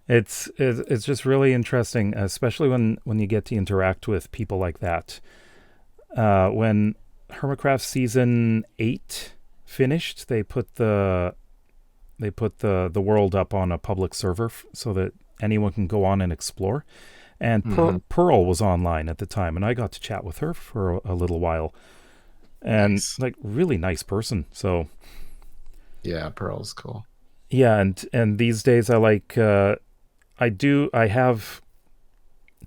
It's just really interesting, especially when you get to interact with people like that. When Hermitcraft season 8 finished, they put the world up on a public server so that anyone can go on and explore. And Pearl was online at the time, and I got to chat with her for a little while. And like, really nice person. So yeah, Pearl's cool. Yeah, and these days I have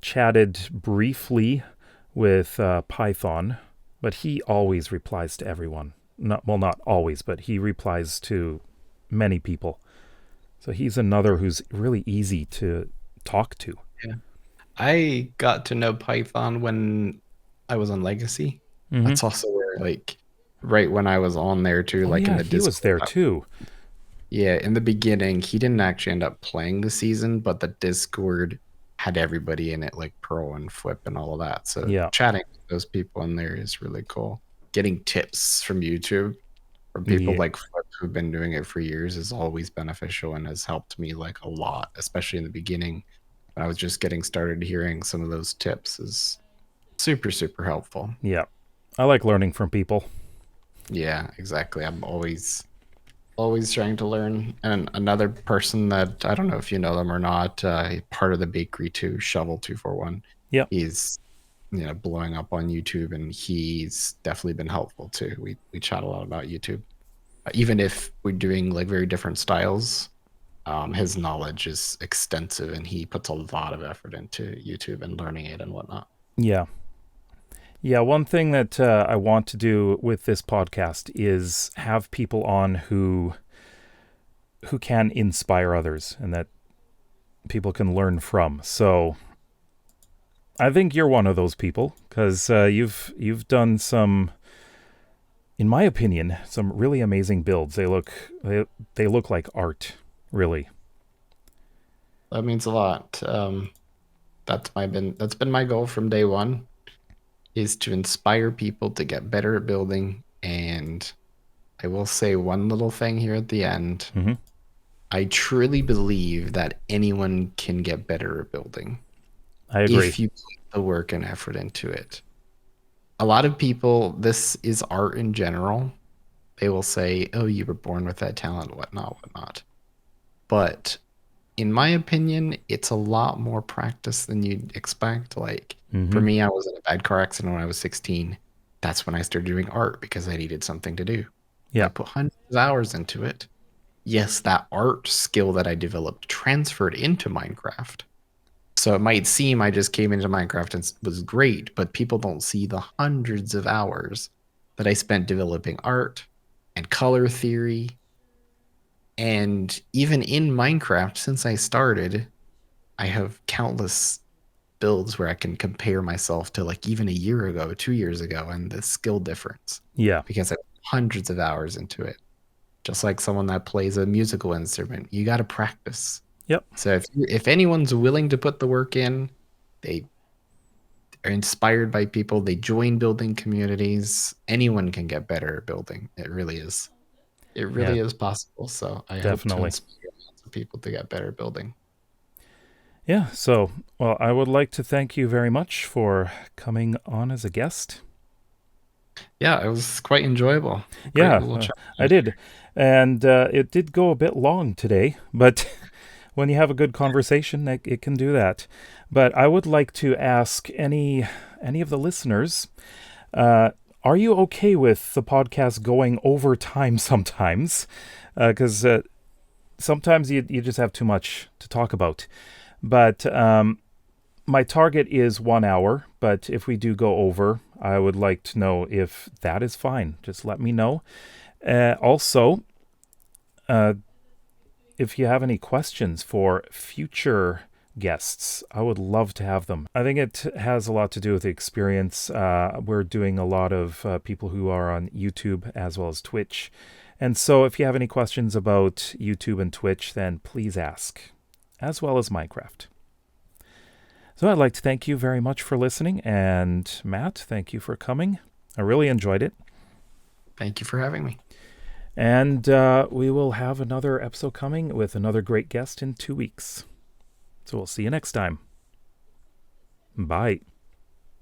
chatted briefly with Python, but he always replies to everyone. Not always, but he replies to many people. So he's another who's really easy to talk to. Yeah. I got to know Python when I was on Legacy. That's also where like right when I was on there too, Oh, like in yeah, the he was Discord. there too. Yeah, in the beginning, he didn't actually end up playing the season, but the Discord had everybody in it, like Pearl and Flip and all of that. So Yeah. chatting with those people in there is really cool. Getting tips from YouTube from people Yeah. like Flip who've been doing it for years is always beneficial and has helped me like a lot, especially in the beginning when I was just getting started. Hearing some of those tips is super, super helpful. Yeah. I like learning from people. Yeah, exactly. I'm always trying to learn. And another person that I don't know if you know them or not, part of the bakery too, Shovel 241. Yep. He's blowing up on YouTube, and he's definitely been helpful too. We chat a lot about YouTube, even if we're doing like very different styles. His knowledge is extensive, and he puts a lot of effort into YouTube and learning it and whatnot. Yeah. Yeah, one thing that I want to do with this podcast is have people on who can inspire others and that people can learn from. So I think you're one of those people because you've done some, in my opinion, some really amazing builds. They look like art, really. That means a lot. That's been my goal from day one, is to inspire people to get better at building. And I will say one little thing here at the end. Mm-hmm. I truly believe that anyone can get better at building I agree. if you put the work and effort into it. A lot of people, this is art in general. They will say, "Oh, you were born with that talent, whatnot." But in my opinion, it's a lot more practice than you'd expect. Like for me, I was in a bad car accident when I was 16. That's when I started doing art because I needed something to do. Yeah. I put hundreds of hours into it. Yes, that art skill that I developed transferred into Minecraft. So it might seem I just came into Minecraft and was great, but people don't see the hundreds of hours that I spent developing art and color theory. And even in Minecraft, since I started, I have countless builds where I can compare myself to like even a year ago, 2 years ago, and the skill difference. Yeah. Because I put hundreds of hours into it. Just like someone that plays a musical instrument, you got to practice. Yep. So if anyone's willing to put the work in, they are inspired by people, they join building communities, anyone can get better at building. It really is. It really is possible. So I hope to Definitely. inspire lots of people to get better at building. Yeah. So, well, I would like to thank you very much for coming on as a guest. Yeah, it was quite enjoyable. Yeah, I did. And it did go a bit long today, but when you have a good conversation, it can do that. But I would like to ask any of the listeners, are you okay with the podcast going over time sometimes? Because sometimes you just have too much to talk about. But my target is 1 hour, but if we do go over, I would like to know if that is fine. Just let me know. Also, if you have any questions for future guests, I would love to have them. I think it has a lot to do with the experience. We're doing a lot of people who are on YouTube as well as Twitch. And so if you have any questions about YouTube and Twitch, then please ask, as well as Minecraft. So I'd like to thank you very much for listening. And Matt, thank you for coming. I really enjoyed it. Thank you for having me. And we will have another episode coming with another great guest in 2 weeks. So we'll see you next time. Bye.